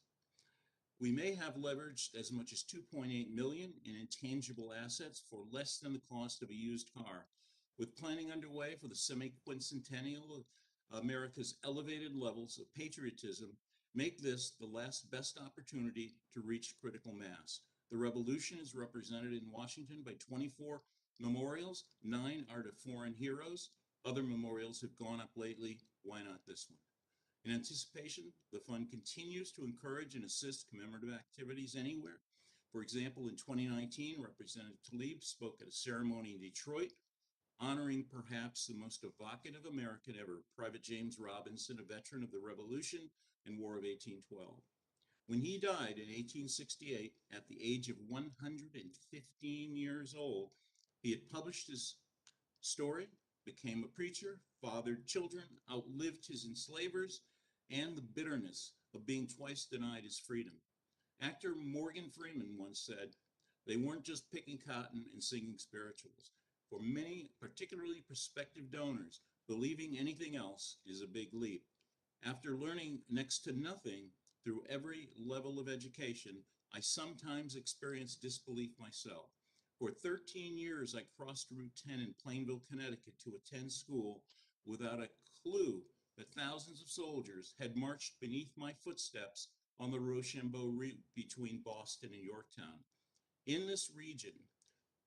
N: We may have leveraged as much as $2.8 million in intangible assets for less than the cost of a used car. With planning underway for the semi-quincentennial of America's elevated levels of patriotism, make this the last best opportunity to reach critical mass. The revolution is represented in Washington by 24 memorials, 9 are to foreign heroes. Other memorials have gone up lately. Why not this one? In anticipation, the fund continues to encourage and assist commemorative activities anywhere. For example, in 2019, Representative Tlaib spoke at a ceremony in Detroit, honoring perhaps the most evocative American ever, Private James Robinson, a veteran of the Revolution and War of 1812. When he died in 1868 at the age of 115 years old, he had published his story, became a preacher, fathered children, outlived his enslavers, and the bitterness of being twice denied his freedom. Actor Morgan Freeman once said, "They weren't just picking cotton and singing spirituals. For many, particularly prospective donors, believing anything else is a big leap." After learning next to nothing through every level of education, I sometimes experience disbelief myself. For 13 years, I crossed Route 10 in Plainville, Connecticut to attend school without a clue that thousands of soldiers had marched beneath my footsteps on the Rochambeau route between Boston and Yorktown. In this region,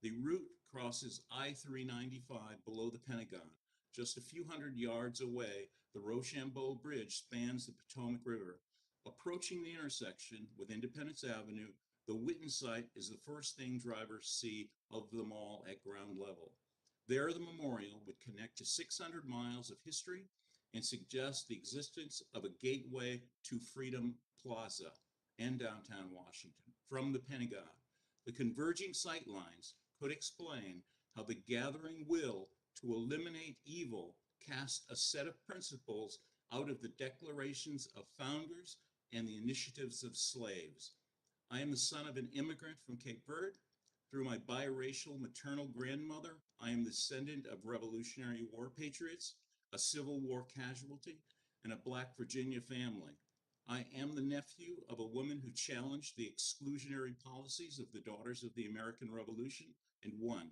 N: the route crosses I-395 below the Pentagon. Just a few hundred yards away, the Rochambeau Bridge spans the Potomac River. Approaching the intersection with Independence Avenue, the Whitten site is the first thing drivers see of the mall at ground level. There, the memorial would connect to 600 miles of history and suggest the existence of a gateway to Freedom Plaza and downtown Washington from the Pentagon. The converging sight lines could explain how the gathering will to eliminate evil cast a set of principles out of the declarations of founders and the initiatives of slaves. I am the son of an immigrant from Cape Verde. Through my biracial maternal grandmother, I am the descendant of Revolutionary War patriots, a Civil War casualty, and a Black Virginia family. I am the nephew of a woman who challenged the exclusionary policies of the Daughters of the American Revolution and won.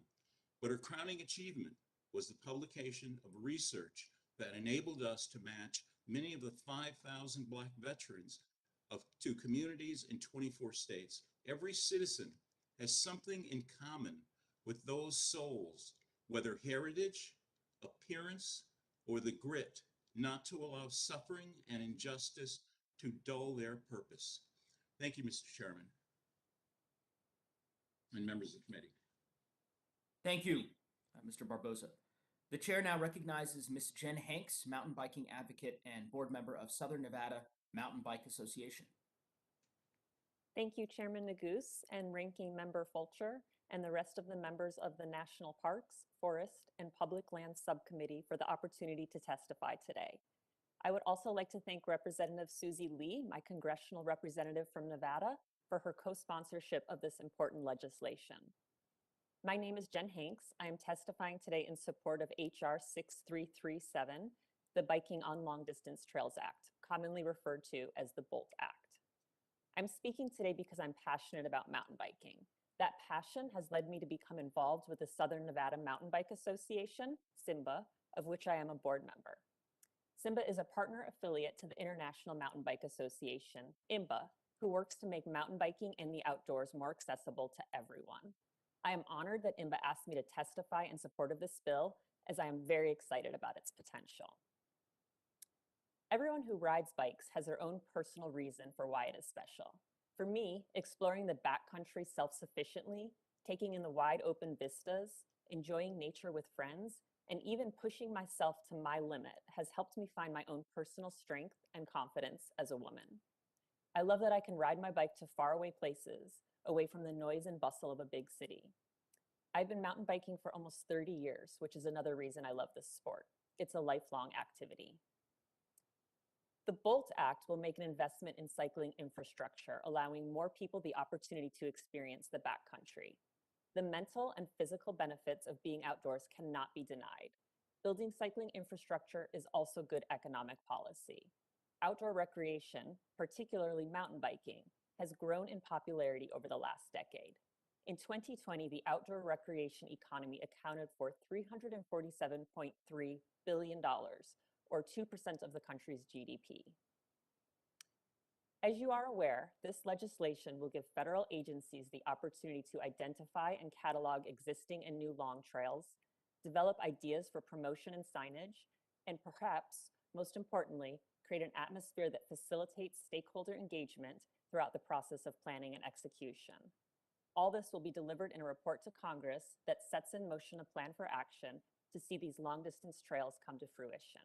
N: But her crowning achievement was the publication of research that enabled us to match many of the 5,000 Black veterans to communities in 24 states. Every citizen has something in common with those souls, whether heritage, appearance, or the grit not to allow suffering and injustice to dull their purpose. Thank you, Mr. Chairman and members of the committee.
A: Thank you, Mr. Barbosa. The chair now recognizes Ms. Jen Hanks, mountain biking advocate and board member of Southern Nevada Mountain Bike Association.
O: Thank you, Chairman Nagoose and Ranking Member Fulcher, and the rest of the members of the National Parks, Forest, and Public Lands Subcommittee for the opportunity to testify today. I would also like to thank Representative Susie Lee, my congressional representative from Nevada, for her co-sponsorship of this important legislation. My name is Jen Hanks. I am testifying today in support of H.R. 6337, the Biking on Long Distance Trails Act, commonly referred to as the BOLT Act. I'm speaking today because I'm passionate about mountain biking. That passion has led me to become involved with the Southern Nevada Mountain Bike Association, SIMBA, of which I am a board member. SIMBA is a partner affiliate to the International Mountain Bike Association, IMBA, who works to make mountain biking and the outdoors more accessible to everyone. I am honored that IMBA asked me to testify in support of this bill, as I am very excited about its potential. Everyone who rides bikes has their own personal reason for why it is special. For me, exploring the backcountry self-sufficiently, taking in the wide open vistas, enjoying nature with friends, and even pushing myself to my limit has helped me find my own personal strength and confidence as a woman. I love that I can ride my bike to faraway places, away from the noise and bustle of a big city. I've been mountain biking for almost 30 years, which is another reason I love this sport. It's a lifelong activity. The BOLT Act will make an investment in cycling infrastructure, allowing more people the opportunity to experience the backcountry. The mental and physical benefits of being outdoors cannot be denied. Building cycling infrastructure is also good economic policy. Outdoor recreation, particularly mountain biking, has grown in popularity over the last decade. In 2020, the outdoor recreation economy accounted for $347.3 billion, or 2% of the country's GDP. As you are aware, this legislation will give federal agencies the opportunity to identify and catalog existing and new long trails, develop ideas for promotion and signage, and perhaps, most importantly, create an atmosphere that facilitates stakeholder engagement throughout the process of planning and execution. All this will be delivered in a report to Congress that sets in motion a plan for action to see these long-distance trails come to fruition.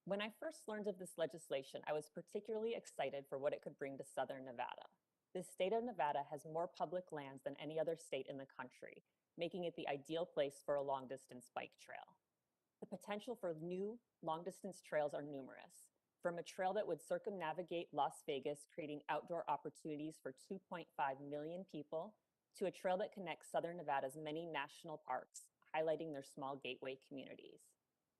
O: When I first learned of this legislation, I was particularly excited for what it could bring to Southern Nevada. The state of Nevada has more public lands than any other state in the country, making it the ideal place for a long-distance bike trail. The potential for new long-distance trails are numerous, from a trail that would circumnavigate Las Vegas, creating outdoor opportunities for 2.5 million people, to a trail that connects Southern Nevada's many national parks, highlighting their small gateway communities.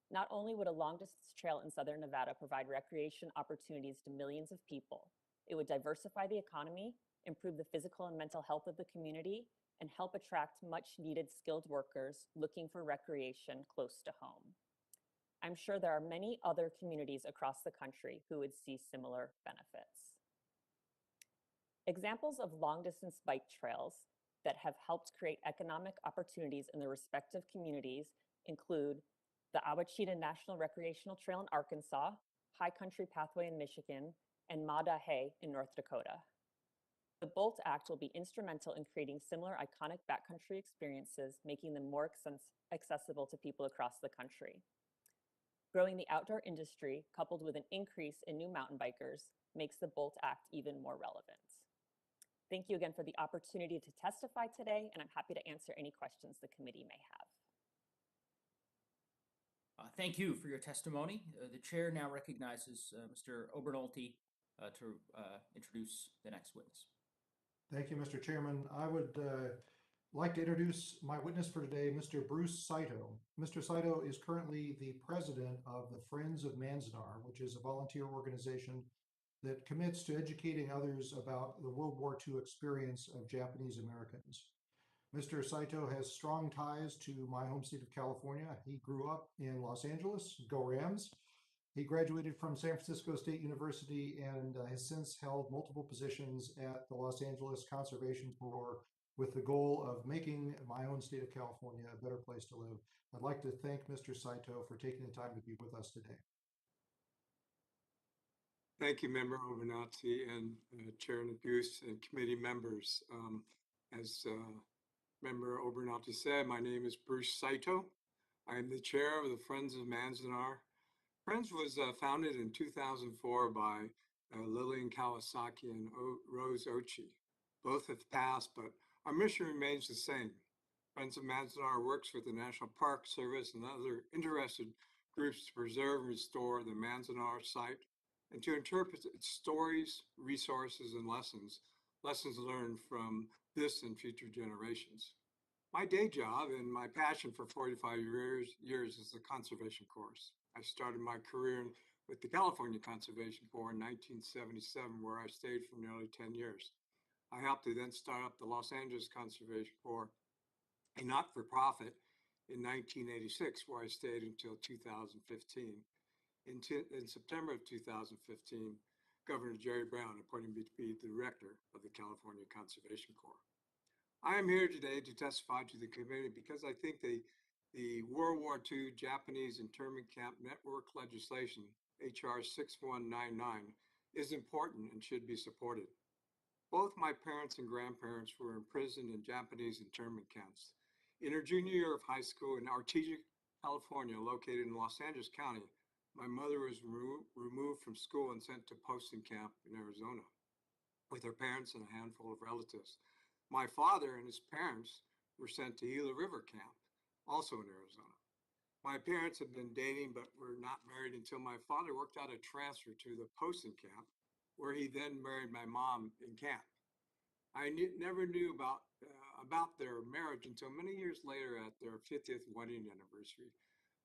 O: Not only would a long-distance trail in Southern Nevada provide recreation opportunities to millions of people, it would diversify the economy, improve the physical and mental health of the community, and help attract much-needed skilled workers looking for recreation close to home. I'm sure there are many other communities across the country who would see similar benefits. Examples of long-distance bike trails that have helped create economic opportunities in their respective communities include the Awachita National Recreational Trail in Arkansas, High Country Pathway in Michigan, and Madahe in North Dakota. The BOLT Act will be instrumental in creating similar iconic backcountry experiences, making them more accessible to people across the country. Growing the outdoor industry, coupled with an increase in new mountain bikers, makes the BOLT Act even more relevant. Thank you again for the opportunity to testify today, and I'm happy to answer any questions the committee may have.
A: Thank you for your testimony. The chair now recognizes Mr. Obernolte to introduce the next witness.
G: Thank you, Mr. Chairman. I would like to introduce my witness for today, Mr. Bruce Saito. Mr. Saito is currently the president of the Friends of Manzanar, which is a volunteer organization that commits to educating others about the World War II experience of Japanese Americans. Mr. Saito has strong ties to my home state of California. He grew up in Los Angeles, go Rams. He graduated from San Francisco State University and has since held multiple positions at the Los Angeles Conservation Corps with the goal of making my own state of California a better place to live. I'd like to thank Mr. Saito for taking the time to be with us today.
P: Thank you, Member Obenazzi and Chair Goose and committee members. As Member Obenazzi said, my name is Bruce Saito. I am the chair of the Friends of Manzanar. Friends was founded in 2004 by Lillian Kawasaki and Rose Ochi. Both have passed, but our mission remains the same. Friends of Manzanar works with the National Park Service and other interested groups to preserve and restore the Manzanar site and to interpret its stories, resources, and lessons learned from this and future generations. My day job and my passion for 45 years is the Conservation Corps. I started my career with the California Conservation Corps in 1977, where I stayed for nearly 10 years. I helped to then start up the Los Angeles Conservation Corps, a not-for-profit, in 1986, where I stayed until 2015. In September of 2015, Governor Jerry Brown appointed me to be the director of the California Conservation Corps. I am here today to testify to the committee because I think the World War II Japanese internment camp network legislation, HR 6199, is important and should be supported. Both my parents and grandparents were imprisoned in Japanese internment camps. In her junior year of high school in Artesia, California, located in Los Angeles County, my mother was removed from school and sent to posting camp in Arizona with her parents and a handful of relatives. My father and his parents were sent to Gila River Camp, also in Arizona. My parents had been dating but were not married until my father worked out a transfer to the posting camp, where he then married my mom in camp. I never knew about their marriage until many years later at their 50th wedding anniversary.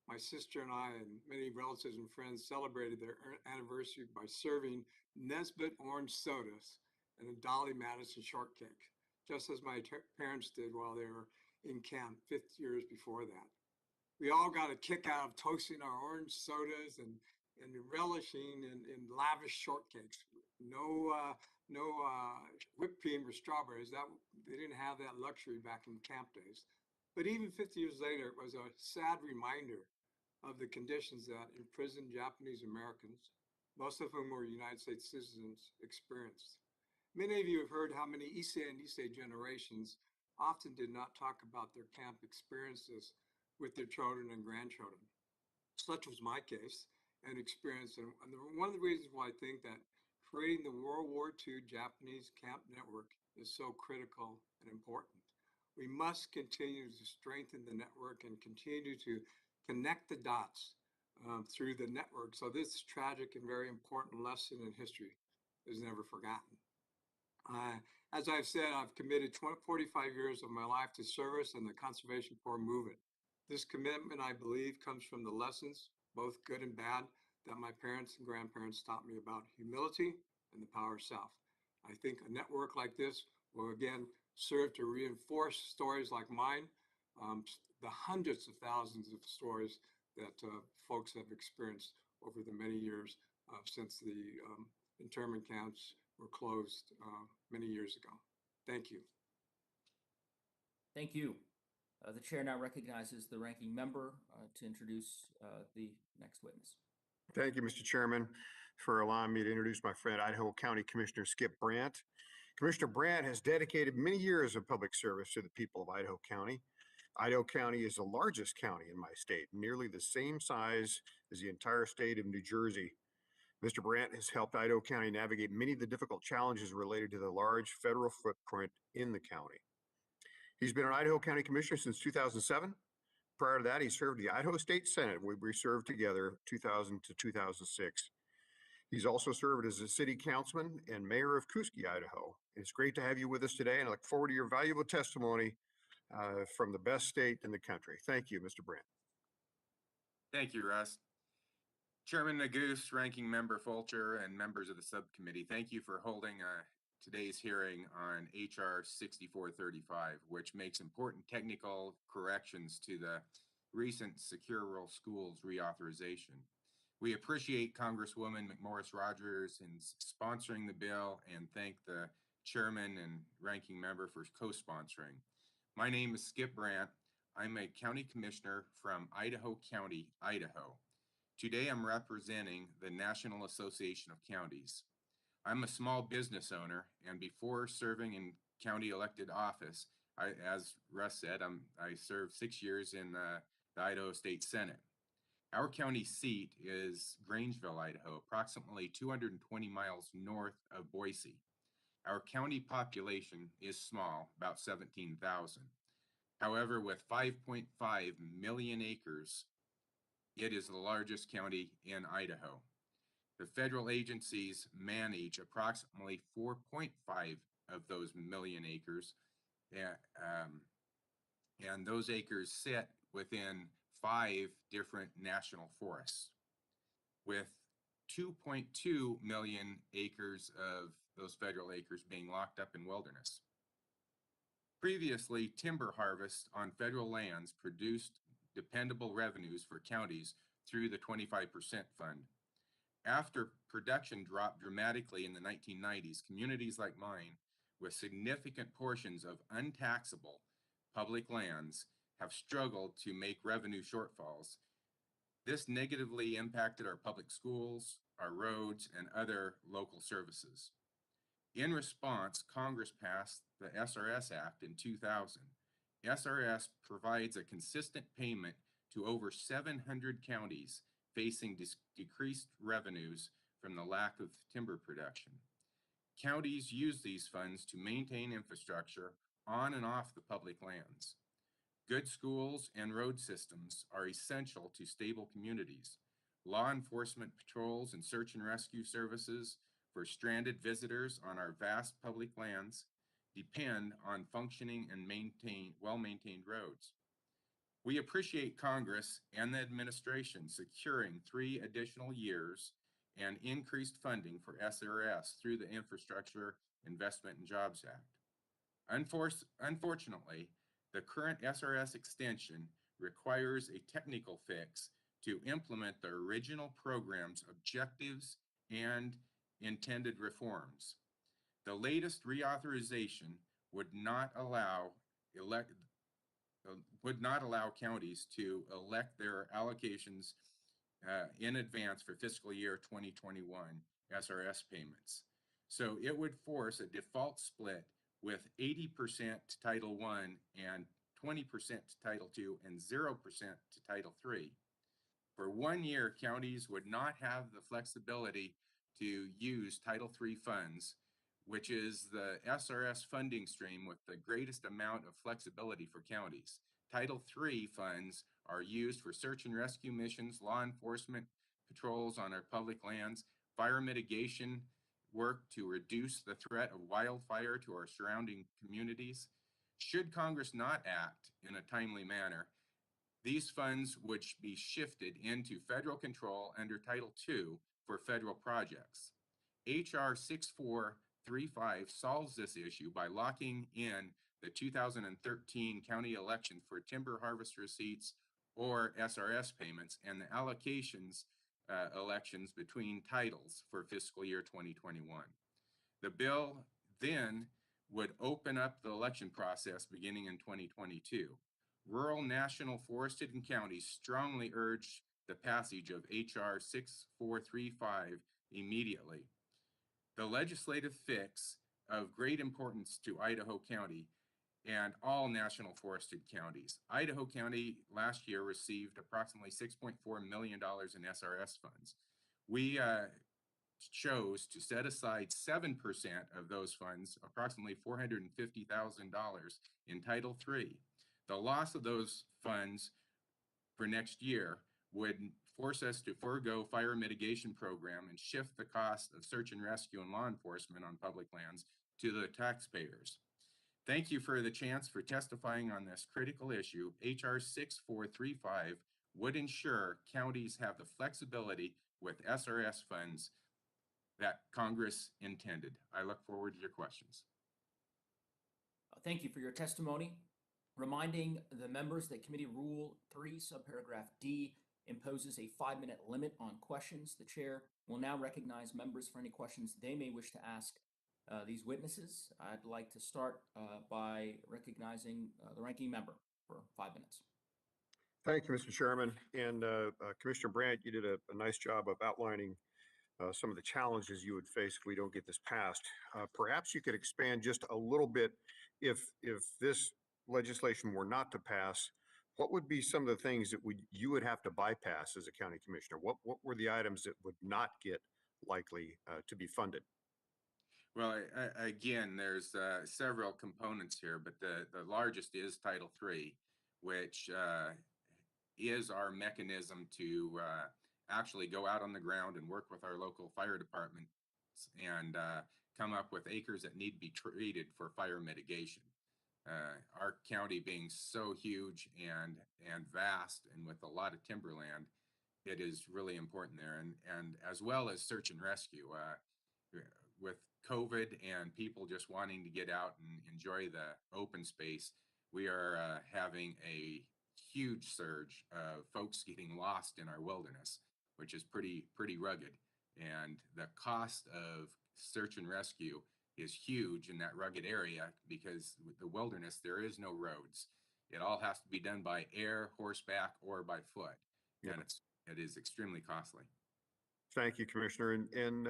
P: My sister and I and many relatives and friends celebrated their anniversary by serving Nesbitt orange sodas and a Dolly Madison shortcake, just as my parents did while they were in camp 50 years before that. We all got a kick out of toasting our orange sodas and relishing in lavish shortcakes. No whipped cream or strawberries. They didn't have that luxury back in camp days. But even 50 years later, it was a sad reminder of the conditions that imprisoned Japanese Americans, most of whom were United States citizens, experienced. Many of you have heard how many Issei and Issei generations often did not talk about their camp experiences with their children and grandchildren. Such was my case and experience. And one of the reasons why I think that creating the World War II Japanese camp network is so critical and important. We must continue to strengthen the network and continue to connect the dots through the network, so this tragic and very important lesson in history is never forgotten. As I've said, I've committed 45 years of my life to service and the Conservation Corps movement. This commitment, I believe, comes from the lessons, both good and bad, that my parents and grandparents taught me about humility and the power of self. I think a network like this will again serve to reinforce stories like mine, the hundreds of thousands of stories that folks have experienced over the many years since the internment camps were closed many years ago. Thank you.
A: Thank you. The chair now recognizes the ranking member to introduce the next witness.
C: Thank you, Mr. Chairman, for allowing me to introduce my friend, Idaho County Commissioner Skip Brandt. Commissioner Brandt has dedicated many years of public service to the people of Idaho County. Idaho County is the largest county in my state, nearly the same size as the entire state of New Jersey. Mr. Brandt has helped Idaho County navigate many of the difficult challenges related to the large federal footprint in the county. He's been an Idaho County Commissioner since 2007. Prior to that, he served the Idaho State Senate, where we served together 2000 to 2006. He's also served as a city councilman and mayor of Kuski, Idaho. It's great to have you with us today, and I look forward to your valuable testimony from the best state in the country. Thank you, Mr. Brandt.
Q: Thank you, Russ. Chairman Nagoose, Ranking Member Fulcher, and members of the subcommittee, thank you for holding today's hearing on HR 6435, which makes important technical corrections to the recent Secure Rural Schools reauthorization. We appreciate Congresswoman McMorris Rodgers in sponsoring the bill and thank the Chairman and Ranking Member, for co-sponsoring. My name is Skip Brandt. I'm a County Commissioner from Idaho County, Idaho. Today I'm representing the National Association of Counties. I'm a small business owner, and before serving in county elected office, as Russ said, I served 6 years in the Idaho State Senate. Our county seat is Grangeville, Idaho, approximately 220 miles north of Boise. Our county population is small, about 17,000. However, with 5.5 million acres, it is the largest county in Idaho. The federal agencies manage approximately 4.5 of those million acres, and those acres sit within 5 different national forests, with 2.2 million acres of those federal acres being locked up in wilderness. Previously, timber harvest on federal lands produced dependable revenues for counties through the 25% fund. After production dropped dramatically in the 1990s, communities like mine, with significant portions of untaxable public lands, have struggled to make revenue shortfalls. This negatively impacted our public schools, our roads, and other local services. In response, Congress passed the SRS Act in 2000. SRS provides a consistent payment to over 700 counties facing decreased revenues from the lack of timber production. Counties use these funds to maintain infrastructure on and off the public lands. Good schools and road systems are essential to stable communities. Law enforcement patrols and search and rescue services for stranded visitors on our vast public lands depend on functioning and well-maintained roads. We appreciate Congress and the administration securing 3 additional years and increased funding for SRS through the Infrastructure Investment and Jobs Act. Unfortunately, the current SRS extension requires a technical fix to implement the original program's objectives and intended reforms. The latest reauthorization would not allow counties to elect their allocations in advance for fiscal year 2021 SRS payments. So it would force a default split with 80% to Title I and 20% to Title II and 0% to Title III. For 1 year, counties would not have the flexibility to use Title III funds, which is the SRS funding stream with the greatest amount of flexibility for counties. Title III funds are used for search and rescue missions, law enforcement patrols on our public lands, fire mitigation work to reduce the threat of wildfire to our surrounding communities. Should Congress not act in a timely manner, these funds would be shifted into federal control under Title II for federal projects. H.R. 6435 solves this issue by locking in the 2013 county election for timber harvest receipts or SRS payments and the allocations elections between titles for fiscal year 2021. The bill then would open up the election process beginning in 2022. Rural national forested counties strongly urge the passage of H.R. 6435 immediately. The legislative fix of great importance to Idaho County and all national forested counties. Idaho County last year received approximately $6.4 million in SRS funds. We chose to set aside 7% of those funds, approximately $450,000 in Title III. The loss of those funds for next year would force us to forego fire mitigation program and shift the cost of search and rescue and law enforcement on public lands to the taxpayers. Thank you for the chance for testifying on this critical issue. H.R. 6435 would ensure counties have the flexibility with SRS funds that Congress intended. I look forward to your questions.
A: Thank you for your testimony. Reminding the members that Committee Rule 3, subparagraph D, imposes a 5-minute limit on questions. The chair will now recognize members for any questions they may wish to ask these witnesses. I'd like to start by recognizing the ranking member for 5 minutes.
C: Thank you, Mr. Chairman. And Commissioner Brandt, you did a nice job of outlining some of the challenges you would face if we don't get this passed. Perhaps you could expand just a little bit if this legislation were not to pass. What would be some of the things that you would have to bypass as a county commissioner? What were the items that would not get likely to be funded?
Q: Well, again, there's several components here, but the largest is Title III, which is our mechanism to actually go out on the ground and work with our local fire departments and come up with acres that need to be treated for fire mitigation. Our county being so huge and vast and with a lot of timberland, it is really important there. And as well as search and rescue. With COVID and people just wanting to get out and enjoy the open space, we are having a huge surge of folks getting lost in our wilderness, which is pretty rugged. And the cost of search and rescue is huge in that rugged area because with the wilderness, there is no roads. It all has to be done by air, horseback, or by foot.
C: Yep.
Q: And it is extremely costly.
C: Thank you, Commissioner. And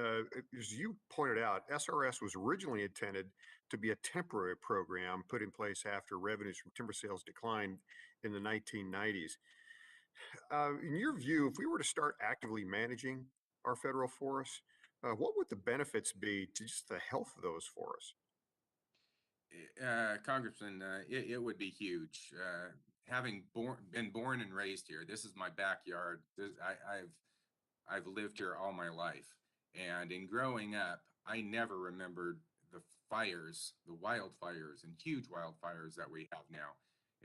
C: as you pointed out, SRS was originally intended to be a temporary program put in place after revenues from timber sales declined in the 1990s. In your view, if we were to start actively managing our federal forests, what would the benefits be to just the health of those forests?
Q: Congressman, it would be huge. Having been born and raised here, this is my backyard. I've lived here all my life. And in growing up, I never remembered the fires, the wildfires and huge wildfires that we have now,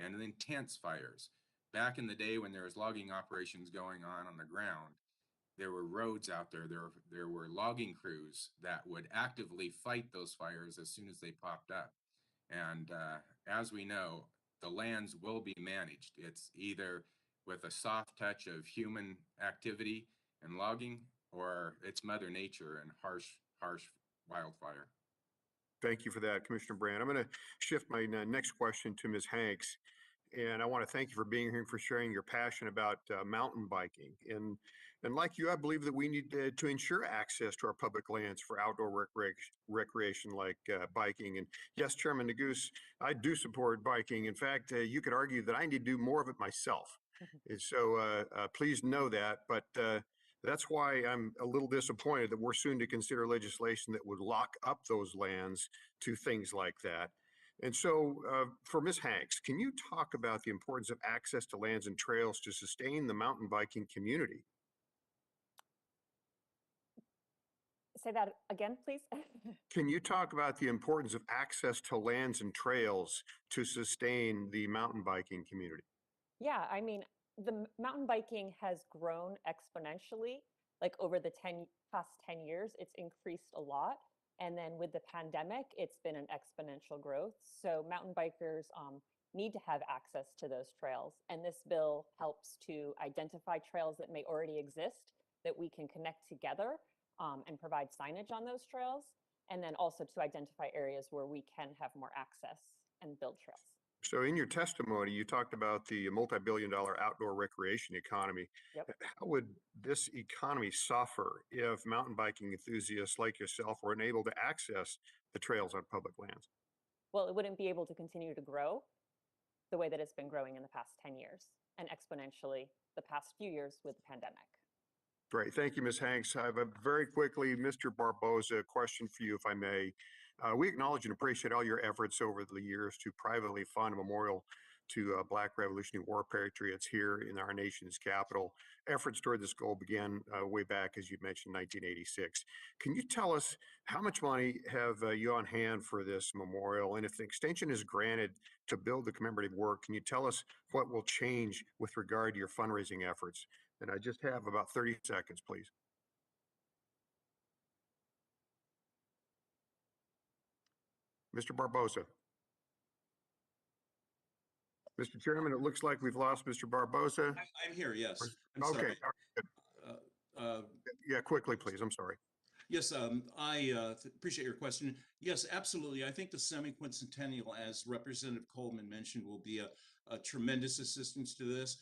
Q: and the intense fires. Back in the day when there was logging operations going on the ground, there were roads out there. There were logging crews that would actively fight those fires as soon as they popped up. And as we know, the lands will be managed. It's either with a soft touch of human activity and logging, or it's Mother Nature and harsh wildfire.
C: Thank you for that, Commissioner Brandt. I'm going to shift my next question to Ms. Hanks. And I want to thank you for being here and for sharing your passion about mountain biking. And like you, I believe that we need to ensure access to our public lands for outdoor recreation like biking. And yes, Chairman Neguse, I do support biking. In fact, you could argue that I need to do more of it myself. And so please know that. But that's why I'm a little disappointed that we're soon to consider legislation that would lock up those lands to things like that. And so for Ms. Hanks, can you talk about the importance of access to lands and trails to sustain the mountain biking community?
O: Say that again, please.
C: Can you talk about the importance of access to lands and trails to sustain the mountain biking community?
O: Yeah, I mean, the mountain biking has grown exponentially. Like over the past 10 years, it's increased a lot. And then with the pandemic, it's been an exponential growth. So mountain bikers need to have access to those trails. And this bill helps to identify trails that may already exist that we can connect together and provide signage on those trails. And then also to identify areas where we can have more access and build trails.
C: So in your testimony, you talked about the multi-billion-dollar outdoor recreation economy.
O: Yep.
C: How would this economy suffer if mountain biking enthusiasts like yourself were unable to access the trails on public lands?
O: Well, it wouldn't be able to continue to grow the way that it's been growing in the past 10 years and exponentially the past few years with the pandemic.
C: Great. Thank you, Ms. Hanks. I have a very quickly, Mr. Barboza, question for you, if I may. We acknowledge and appreciate all your efforts over the years to privately fund a memorial to Black Revolutionary War patriots here in our nation's capital. Efforts toward this goal began way back, as you mentioned, 1986. Can you tell us how much money have you on hand for this memorial? And if the extension is granted to build the commemorative work, can you tell us what will change with regard to your fundraising efforts? And I just have about 30 seconds, please. Mr. Barboza. Mr. Chairman, it looks like we've lost Mr. Barboza.
N: I'm here, yes. I'm
C: okay.
N: sorry.
C: Yeah, quickly, please. I'm sorry.
N: Yes, I appreciate your question. Yes, absolutely. I think the semi-quincentennial, as Representative Coleman mentioned, will be a tremendous assistance to this,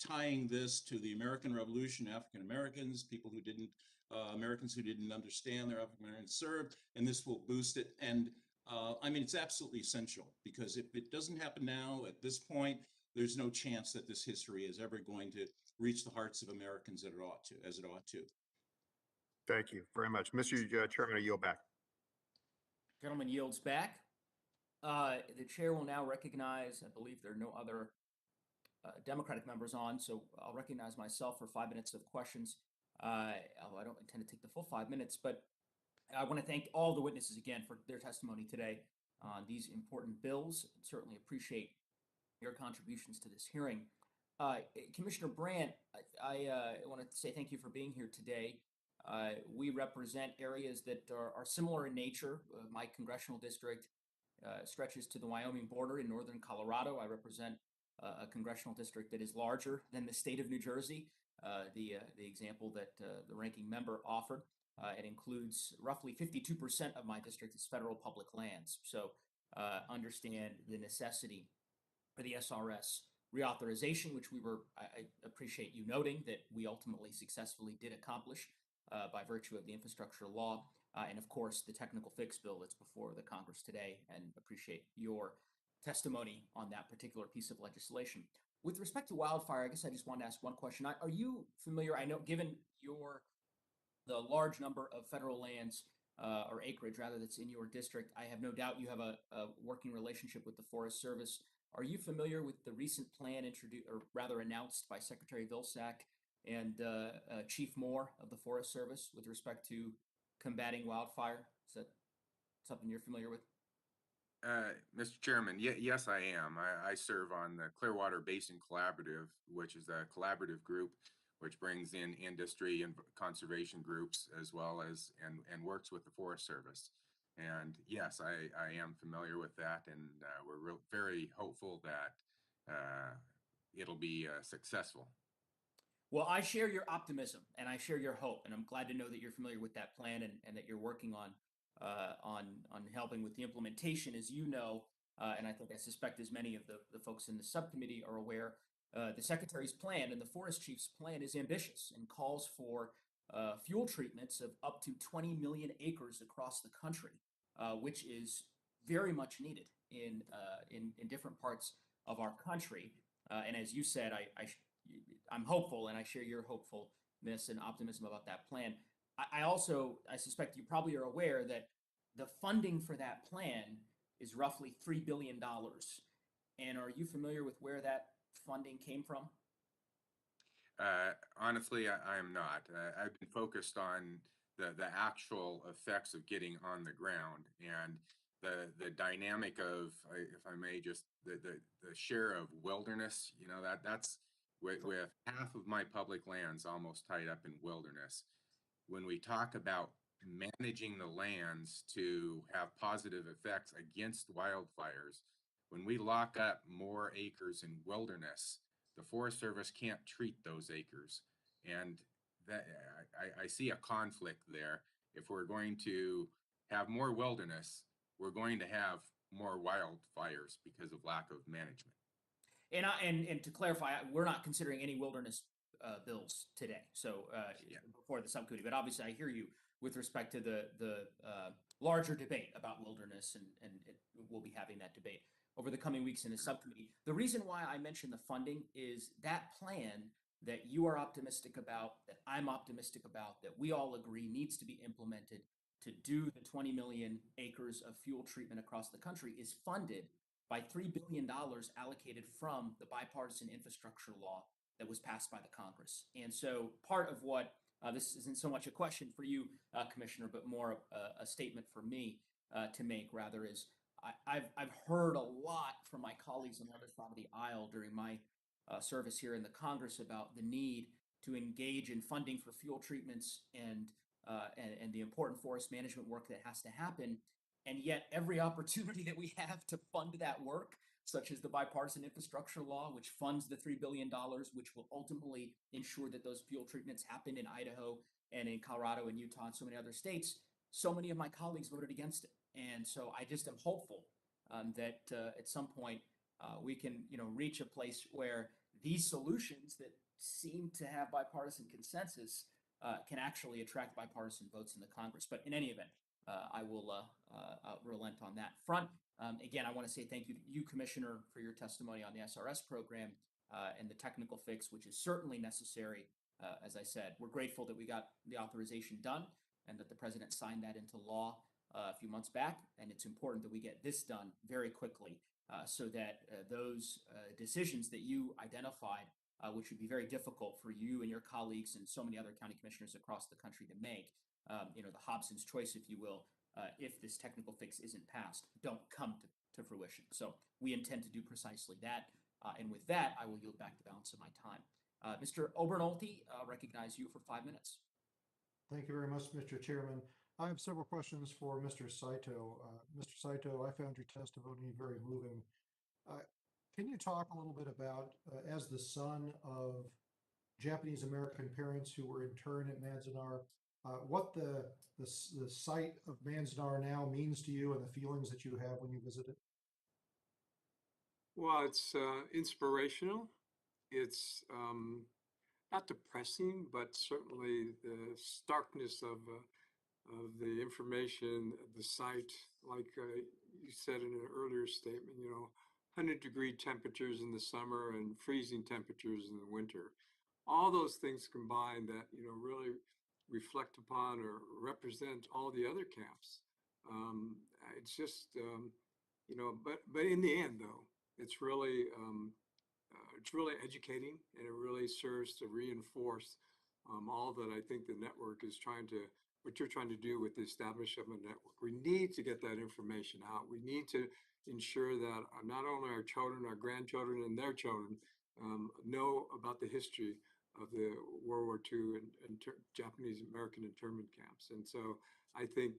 N: tying this to the American Revolution, African Americans, people who didn't, Americans who didn't understand their African Americans served, and this will boost it. And I mean, it's absolutely essential because if it doesn't happen now at this point, there's no chance that this history is ever going to reach the hearts of Americans as it ought to.
C: Thank you very much. Mr. Chairman, I yield back.
A: Gentleman yields back. The chair will now recognize, I believe there are no other Democratic members on, so I'll recognize myself for 5 minutes of questions. Although I don't intend to take the full 5 minutes, but I want to thank all the witnesses again for their testimony today on these important bills. Certainly appreciate your contributions to this hearing. Commissioner Brandt, I want to say thank you for being here today. We represent areas that are similar in nature. My congressional district stretches to the Wyoming border in northern Colorado. I represent a congressional district that is larger than the state of New Jersey. The example that the ranking member offered, it includes roughly 52% of my district is federal public lands. So understand the necessity for the SRS reauthorization, which I appreciate you noting that we ultimately successfully did accomplish by virtue of the infrastructure law. And of course, the technical fix bill that's before the Congress today, and appreciate your testimony on that particular piece of legislation. With respect to wildfire, I guess I just wanted to ask one question. Are you familiar, I know given the large number of federal lands or acreage rather that's in your district, I have no doubt you have a working relationship with the Forest Service. Are you familiar with the recent plan introduced, or rather announced by Secretary Vilsack and Chief Moore of the Forest Service with respect to combating wildfire? Is that something you're familiar with?
Q: Mr. Chairman, yes, I am. I serve on the Clearwater Basin Collaborative, which is a collaborative group which brings in industry and conservation groups as well as and works with the Forest Service. And yes, I am familiar with that, and we're very hopeful that it'll be successful.
A: Well, I share your optimism and I share your hope, and I'm glad to know that you're familiar with that plan and that you're working on helping with the implementation. As you know, and I suspect as many of the folks in the subcommittee are aware, the Secretary's plan and the Forest Chief's plan is ambitious and calls for fuel treatments of up to 20 million acres across the country, which is very much needed in different parts of our country. And as you said, I'm hopeful, and I share your hopefulness and optimism about that plan. I suspect you probably are aware that the funding for that plan is roughly $3 billion. And are you familiar with where that funding came from?
Q: Honestly, I am not. I've been focused on the actual effects of getting on the ground and the dynamic of, if I may, just the share of wilderness. You know, that's with half of my public lands almost tied up in wilderness. When we talk about managing the lands to have positive effects against wildfires, when we lock up more acres in wilderness, the Forest Service can't treat those acres. And that I see a conflict there. If we're going to have more wilderness, we're going to have more wildfires because of lack of management.
A: And to clarify, we're not considering any wilderness bills today. So before the subcommittee, but obviously I hear you with respect to the larger debate about wilderness, and we'll be having that debate over the coming weeks in the subcommittee. The reason why I mentioned the funding is that plan that you are optimistic about, that I'm optimistic about, that we all agree needs to be implemented to do the 20 million acres of fuel treatment across the country is funded by $3 billion allocated from the bipartisan infrastructure law that was passed by the Congress. And so part of what, this isn't so much a question for you, Commissioner, but more a statement for me to make rather, is I've heard a lot from my colleagues on the other side of the aisle during my service here in the Congress about the need to engage in funding for fuel treatments and the important forest management work that has to happen. And yet every opportunity that we have to fund that work, such as the bipartisan infrastructure law, which funds the $3 billion, which will ultimately ensure that those fuel treatments happen in Idaho and in Colorado and Utah and so many other states, so many of my colleagues voted against it. And so I just am hopeful that at some point we can, reach a place where these solutions that seem to have bipartisan consensus can actually attract bipartisan votes in the Congress. But in any event, I will relent on that front. Again, I want to say thank you to you, Commissioner, for your testimony on the SRS program and the technical fix, which is certainly necessary. As I said, we're grateful that we got the authorization done and that the president signed that into law a few months back. And it's important that we get this done very quickly so that those decisions that you identified, which would be very difficult for you and your colleagues and so many other county commissioners across the country to make, the Hobson's choice, if you will, if this technical fix isn't passed, don't come to fruition. So we intend to do precisely that. And with that, I will yield back the balance of my time. Mr. Obernolte, recognize you for 5 minutes.
G: Thank you very much, Mr. Chairman. I have several questions for Mr. Saito. Mr. Saito, I found your testimony very moving. Can you talk a little bit about, as the son of Japanese American parents who were interned at Manzanar, what the site of Manzanar now means to you and the feelings that you have when you visit it?
P: Well, it's inspirational. It's not depressing, but certainly the starkness of the information, the site, like you said in an earlier statement, 100-degree temperatures in the summer and freezing temperatures in the winter. All those things combined that, really reflect upon or represent all the other camps. It's just, but in the end, though, it's really educating, and it really serves to reinforce all that I think the network is what you're trying to do with the establishment of a network. We need to get that information out. We need to ensure that not only our children, our grandchildren, and their children know about the history of the World War II and Japanese American internment camps. And so I think,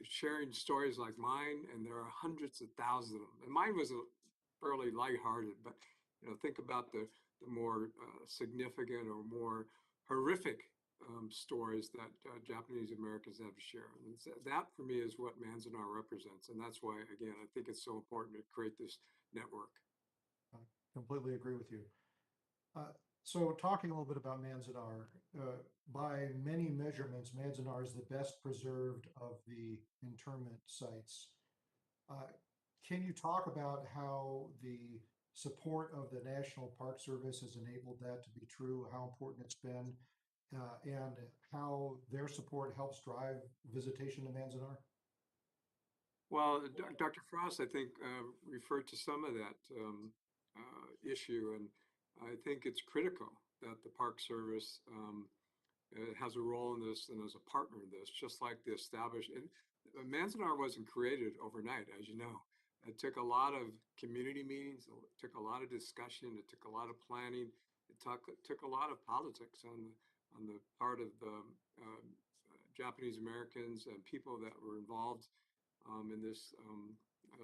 P: sharing stories like mine, and there are hundreds of thousands of them, and mine was fairly lighthearted, but think about the more significant or more horrific stories that Japanese Americans have to share. And that for me is what Manzanar represents. And that's why, again, I think it's so important to create this network.
G: I completely agree with you. So talking a little bit about Manzanar, by many measurements, Manzanar is the best preserved of the internment sites. Can you talk about how the support of the National Park Service has enabled that to be true, how important it's been, and how their support helps drive visitation to Manzanar?
P: Well, Dr. Frost, I think, referred to some of that issue, and I think it's critical that the Park Service has a role in this and as a partner in this, just like the established. Manzanar wasn't created overnight, as you know. It took a lot of community meetings, it took a lot of discussion, it took a lot of planning, it took a lot of politics on the part of the Japanese Americans and people that were involved in this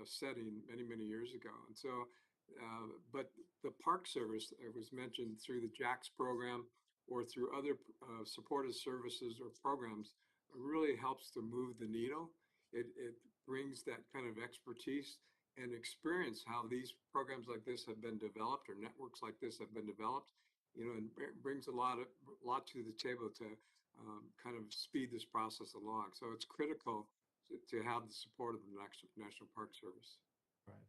P: setting many, many years ago. And so, but the Park Service, it was mentioned through the JAX program or through other supportive services or programs, really helps to move the needle. It brings that kind of expertise and experience how these programs like this have been developed, or networks like this have been developed, and brings a lot to the table to kind of speed this process along. So it's critical to have the support of the National Park Service.
G: Right.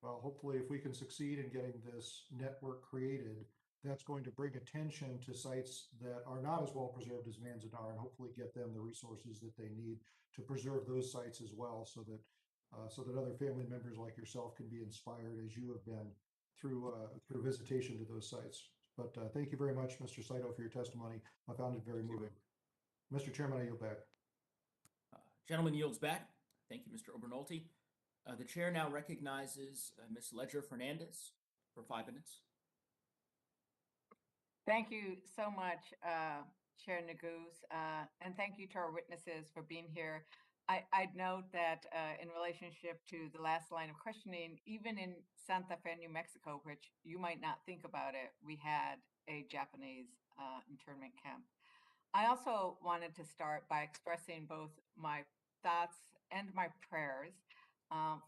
G: Well, hopefully if we can succeed in getting this network created, that's going to bring attention to sites that are not as well preserved as Manzanar, and hopefully get them the resources that they need to preserve those sites as well, so that other family members like yourself can be inspired as you have been through visitation to those sites. But thank you very much, Mr. Saito, for your testimony. I found it very moving. Mr. Chairman, I yield back.
A: Gentleman yields back. Thank you, Mr. Obernolte. The chair now recognizes Ms. Ledger Fernandez for 5 minutes.
R: Thank you so much, Chair Neguse, and thank you to our witnesses for being here. I'd note that in relationship to the last line of questioning, even in Santa Fe, New Mexico, which you might not think about it, we had a Japanese internment camp. I also wanted to start by expressing both my thoughts and my prayers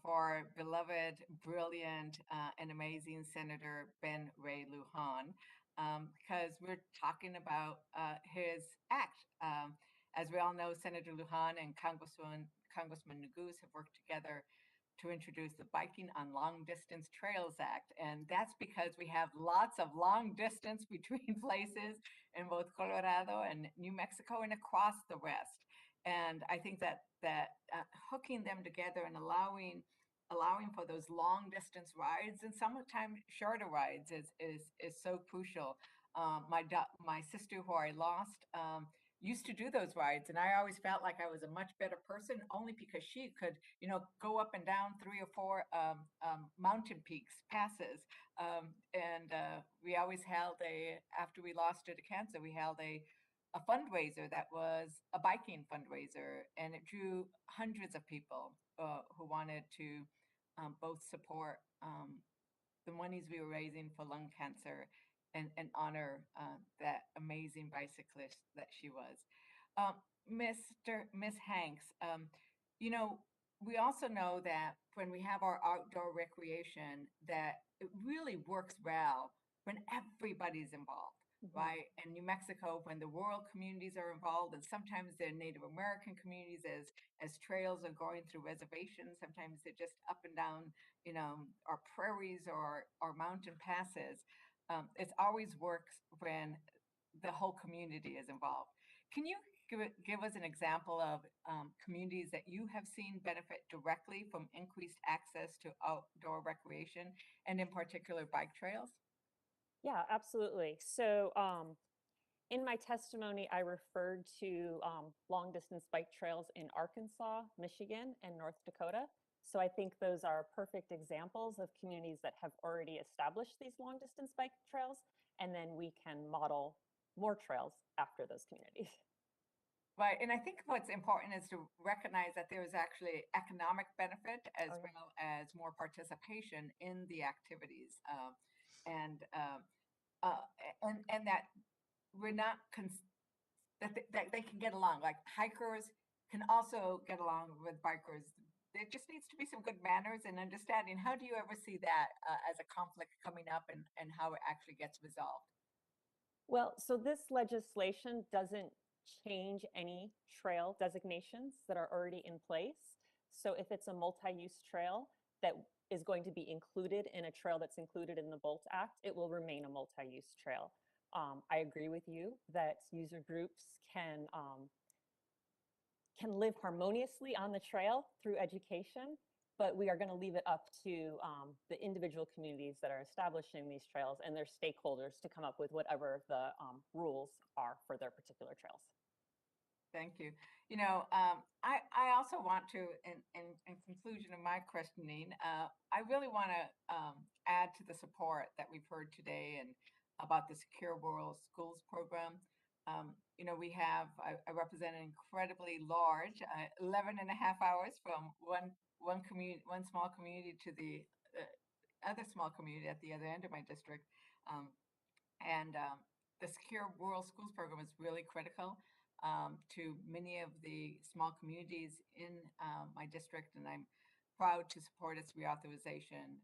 R: for our beloved, brilliant, and amazing Senator Ben Ray Lujan, because we're talking about his act. As we all know, Senator Lujan and Congressman Neguse have worked together to introduce the Biking on Long Distance Trails Act. And that's because we have lots of long distance between places in both Colorado and New Mexico and across the West. And I think that hooking them together and allowing for those long distance rides and sometimes shorter rides is so crucial. My sister, who I lost, used to do those rides, and I always felt like I was a much better person only because she could, go up and down 3 or 4 mountain peaks passes. We always held after we lost her to cancer, we held a fundraiser that was a biking fundraiser, and it drew hundreds of people who wanted to both support the monies we were raising for lung cancer and honor that amazing bicyclist that she was. Miss Hanks, we also know that when we have our outdoor recreation, that it really works well when everybody's involved. Right? In New Mexico, when the rural communities are involved, and sometimes they're Native American communities as trails are going through reservations, sometimes they're just up and down, our prairies or mountain passes. It always works when the whole community is involved. Can you give us an example of communities that you have seen benefit directly from increased access to outdoor recreation, and in particular bike trails?
O: Yeah, absolutely. So in my testimony, I referred to long distance bike trails in Arkansas, Michigan, and North Dakota. So I think those are perfect examples of communities that have already established these long distance bike trails, and then we can model more trails after those communities.
R: Right, and I think what's important is to recognize that there is actually economic benefit as well as more participation in the activities, and that we're not that they can get along. Like hikers can also get along with bikers. There just needs to be some good manners and understanding. How do you ever see that as a conflict coming up, and how it actually gets resolved?
O: Well, so this legislation doesn't change any trail designations that are already in place. So if it's a multi-use trail that is going to be included in a trail that's included in the BOLT Act, it will remain a multi-use trail. I agree with you that user groups can live harmoniously on the trail through education, but we are going to leave it up to the individual communities that are establishing these trails and their stakeholders to come up with whatever the rules are for their particular trails.
R: Thank you. I also want to, in conclusion of my questioning, I really want to add to the support that we've heard today and about the Secure Rural Schools program. I represent an incredibly large, 11 and a half hours from one small community to the other small community at the other end of my district. The Secure Rural Schools program is really critical to many of the small communities in my district, and I'm proud to support its reauthorization.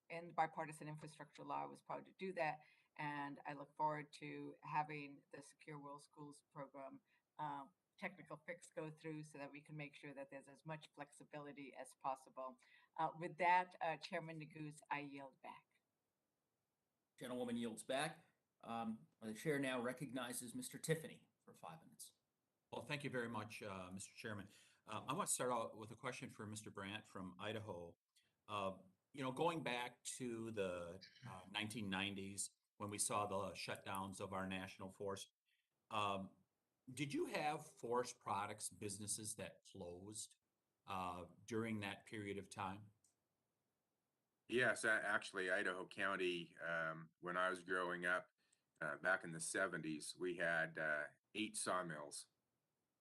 R: And the bipartisan infrastructure law was proud to do that, and I look forward to having the Secure Rural Schools program technical fix go through so that we can make sure that there's as much flexibility as possible. With that, Chairman Neguse, I yield back.
A: Gentlewoman yields back. The chair now recognizes Mr. Tiffany for 5 minutes.
S: Well, thank you very much, Mr. Chairman. I want to start out with a question for Mr. Brandt from Idaho. Going back to the 1990s when we saw the shutdowns of our national forest, did you have forest products businesses that closed during that period of time?
Q: Yes, actually, Idaho County, when I was growing up back in the 70s, we had 8 sawmills.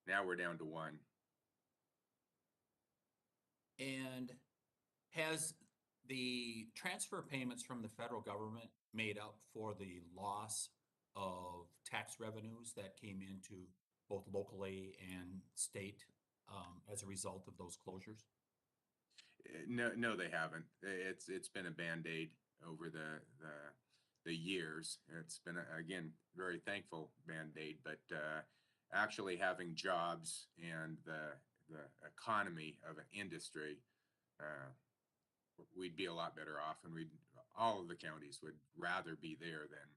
Q: Now we're down to 1.
S: And has the transfer payments from the federal government made up for the loss of tax revenues that came into both locally and state as a result of those closures?
Q: No, they haven't. It's been a Band-Aid over the years. It's been again very thankful Band-Aid, but actually having jobs and the economy of an industry, we'd be a lot better off, and all of the counties would rather be there than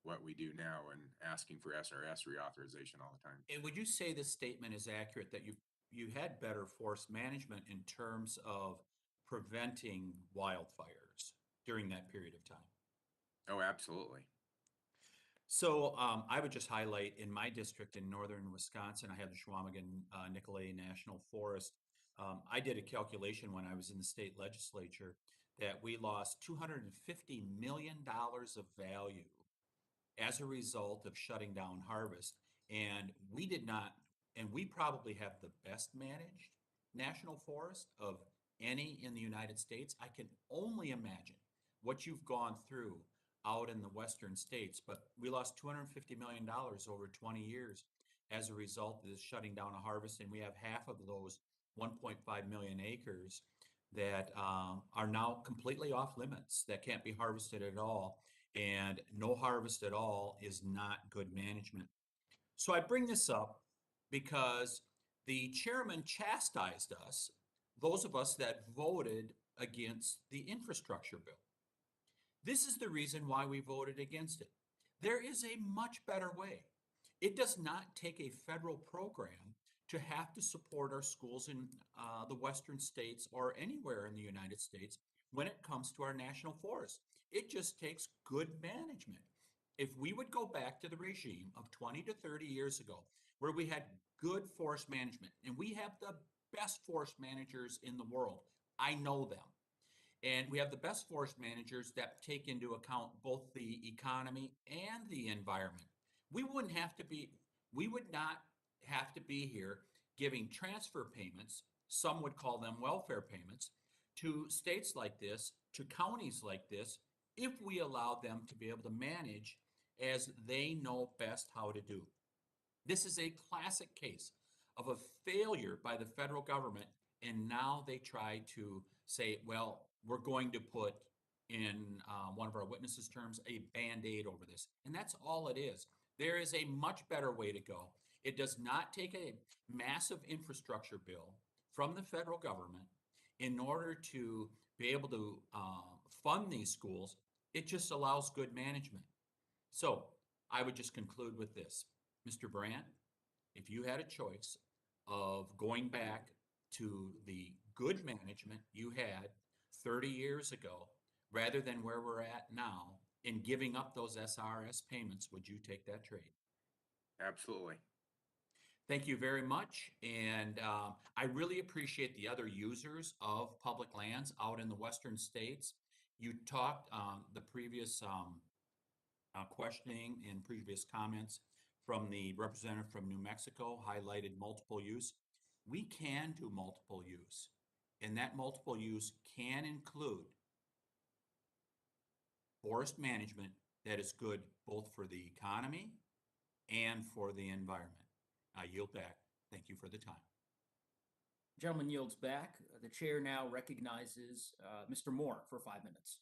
Q: what we do now and asking for SRS reauthorization all the time.
S: And would you say this statement is accurate that you had better forest management in terms of preventing wildfires during that period of time?
Q: Oh, absolutely.
S: So I would just highlight in my district in northern Wisconsin, I have the Chequamegon Nicolet National Forest. I did a calculation when I was in the state legislature that we lost $250 million of value as a result of shutting down harvest. And we probably have the best managed national forest of any in the United States. I can only imagine what you've gone through out in the western states, but we lost $250 million over 20 years as a result of this shutting down of harvest. And we have half of those 1.5 million acres that are now completely off limits, that can't be harvested at all. And no harvest at all is not good management. So I bring this up because the chairman chastised us, those of us that voted against the infrastructure bill. This is the reason why we voted against it. There is a much better way. It does not take a federal program to have to support our schools in the western states or anywhere in the United States when it comes to our national forests. It just takes good management. If we would go back to the regime of 20 to 30 years ago, where we had good forest management, and we have the best forest managers in the world, I know them. And we have the best forest managers that take into account both the economy and the environment. We would not have to be here giving transfer payments, some would call them welfare payments, to states like this, to counties like this, if we allow them to be able to manage as they know best how to do. This is a classic case of a failure by the federal government, and now they try to say, well, we're going to put in one of our witnesses' terms a Band-Aid over this. And that's all it is. There is a much better way to go. It does not take a massive infrastructure bill from the federal government in order to be able to fund these schools. It just allows good management. So I would just conclude with this. Mr. Brandt, if you had a choice of going back to the good management you had 30 years ago, rather than where we're at now, in giving up those SRS payments, would you take that trade?
Q: Absolutely.
S: Thank you very much. And I really appreciate the other users of public lands out in the western states. You talked the previous questioning and previous comments from the representative from New Mexico highlighted multiple use. We can do multiple use, and that multiple use can include forest management that is good both for the economy and for the environment. I yield back. Thank you for the time.
A: Gentleman yields back. The chair now recognizes Mr. Moore for 5 minutes.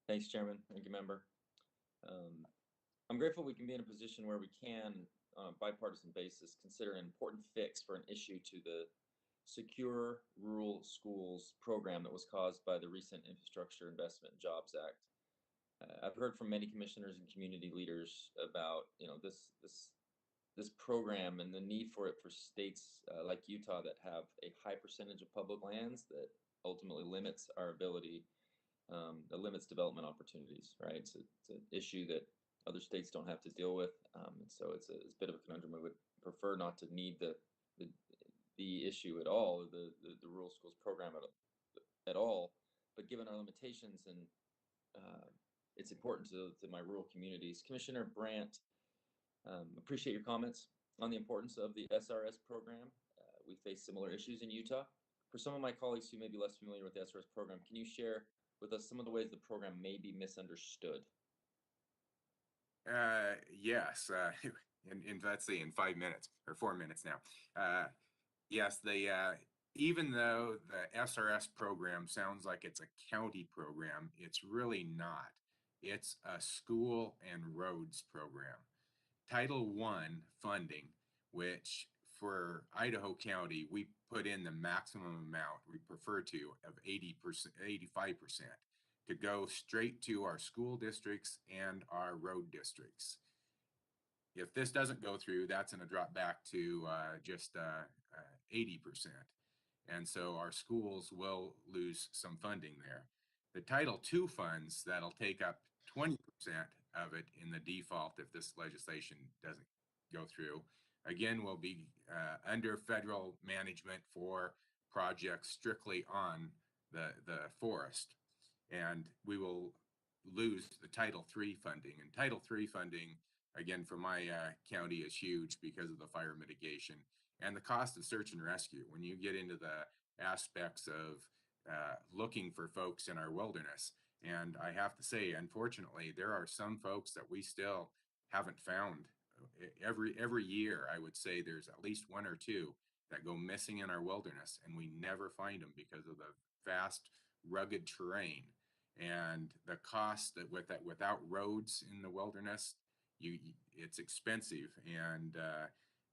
K: Thanks, Chairman. Thank you, member. I'm grateful we can be in a position where we can, on a bipartisan basis, consider an important fix for an issue to the Secure Rural Schools program that was caused by the recent Infrastructure Investment and Jobs Act. I've heard from many commissioners and community leaders about this program and the need for it for states like Utah that have a high percentage of public lands that ultimately limits our ability, that limits development opportunities, right? It's an issue that other states don't have to deal with, and so it's a bit of a conundrum. We would prefer not to need the issue at all, the rural schools program at all, but given our limitations and it's important to my rural communities. Commissioner Brandt, appreciate your comments on the importance of the SRS program. We face similar issues in Utah. For some of my colleagues who may be less familiar with the SRS program, can you share with us some of the ways the program may be misunderstood?
Q: Yes, in let's see, in 5 minutes or 4 minutes now. Yes, even though the SRS program sounds like it's a county program, it's really not. It's a school and roads program. Title I funding, which for Idaho County, we put in the maximum amount we prefer to of 80%, 85% to go straight to our school districts and our road districts. If this doesn't go through, that's going to drop back to just 80%. And so our schools will lose some funding there. The Title II funds, that'll take up 20% of it in the default if this legislation doesn't go through, again, will be under federal management for projects strictly on the forest. And we will lose the Title III funding. And Title III funding, again, for my county is huge because of the fire mitigation and the cost of search and rescue. When you get into the aspects of looking for folks in our wilderness. And I have to say, unfortunately, there are some folks that we still haven't found. Every year, I would say there's at least one or two that go missing in our wilderness, and we never find them because of the vast, rugged terrain and the cost that without roads in the wilderness, it's expensive. And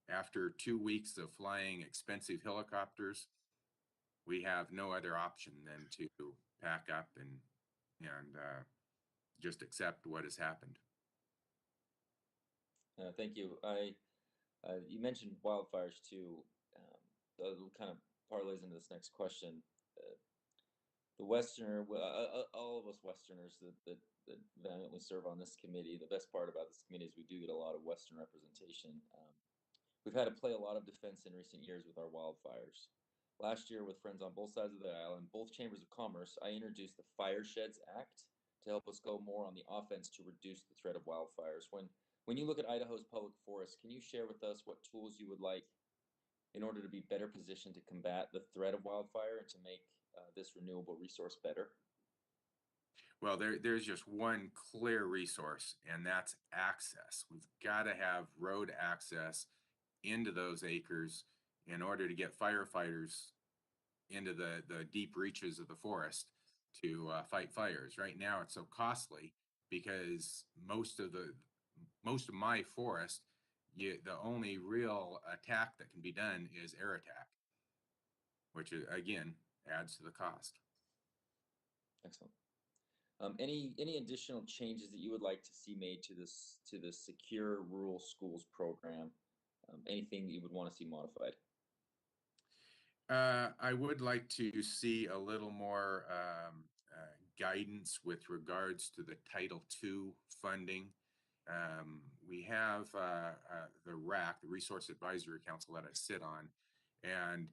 Q: after 2 weeks of flying expensive helicopters, we have no other option than to pack up and just accept what has happened.
K: Thank you. You mentioned wildfires too. That kind of parlays into this next question. The Westerner, all of us Westerners that valiantly serve on this committee, the best part about this committee is we do get a lot of Western representation. We've had to play a lot of defense in recent years with our wildfires. Last year, with friends on both sides of the aisle and both chambers of commerce, I introduced the Fire Sheds Act to help us go more on the offense to reduce the threat of wildfires. When you look at Idaho's public forests, can you share with us what tools you would like in order to be better positioned to combat the threat of wildfire and to make this renewable resource better?
Q: Well, there's just one clear resource, and that's access. We've got to have road access into those acres in order to get firefighters into the deep reaches of the forest to fight fires. Right now, it's so costly because most of my forest, the only real attack that can be done is air attack, which again adds to the cost.
K: Excellent. Any additional changes that you would like to see made to the Secure Rural Schools program? Anything that you would want to see modified?
Q: I would like to see a little more guidance with regards to the Title II funding. We have the RAC, the Resource Advisory Council, that I sit on, and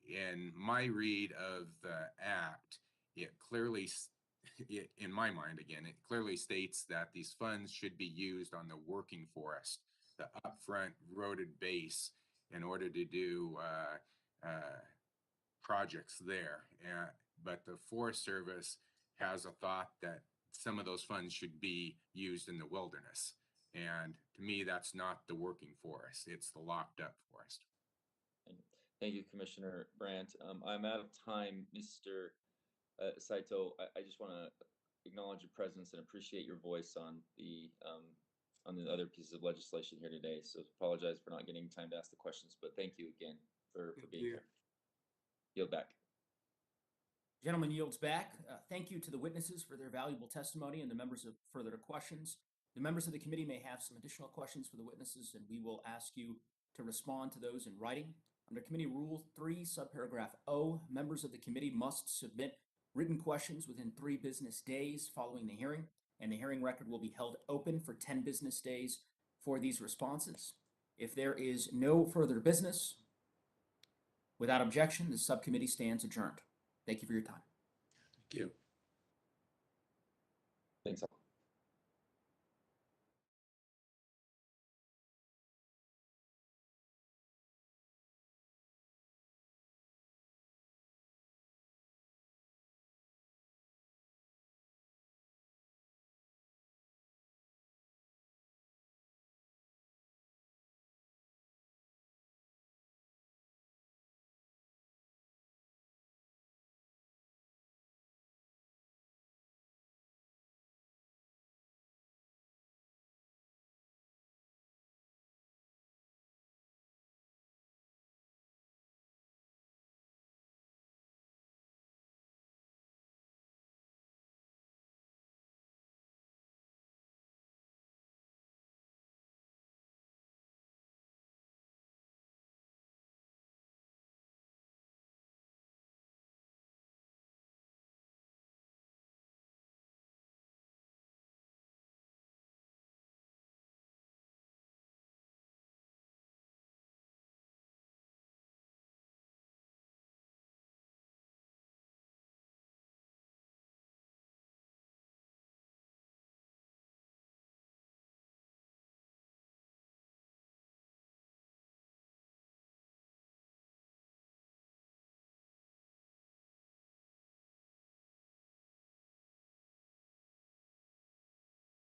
Q: in my read of the act, it clearly, in my mind, again, it clearly states that these funds should be used on the working forest, the upfront roaded base, in order to do projects there. But the Forest Service has a thought that some of those funds should be used in the wilderness. And to me, that's not the working forest. It's the locked up forest.
K: Thank you, Commissioner Brandt. I'm out of time, Mr. Saito. I just want to acknowledge your presence and appreciate your voice on the other pieces of legislation here today. So apologize for not getting time to ask the questions, but thank you again for being here. Yield back.
A: Gentleman yields back. Thank you to the witnesses for their valuable testimony and the members of further questions. The members of the committee may have some additional questions for the witnesses, and we will ask you to respond to those in writing. Under Committee Rule 3, subparagraph O, members of the committee must submit written questions within 3 business days following the hearing, and the hearing record will be held open for 10 business days for these responses. If there is no further business, without objection, the subcommittee stands adjourned. Thank you for your time.
Q: Thank you.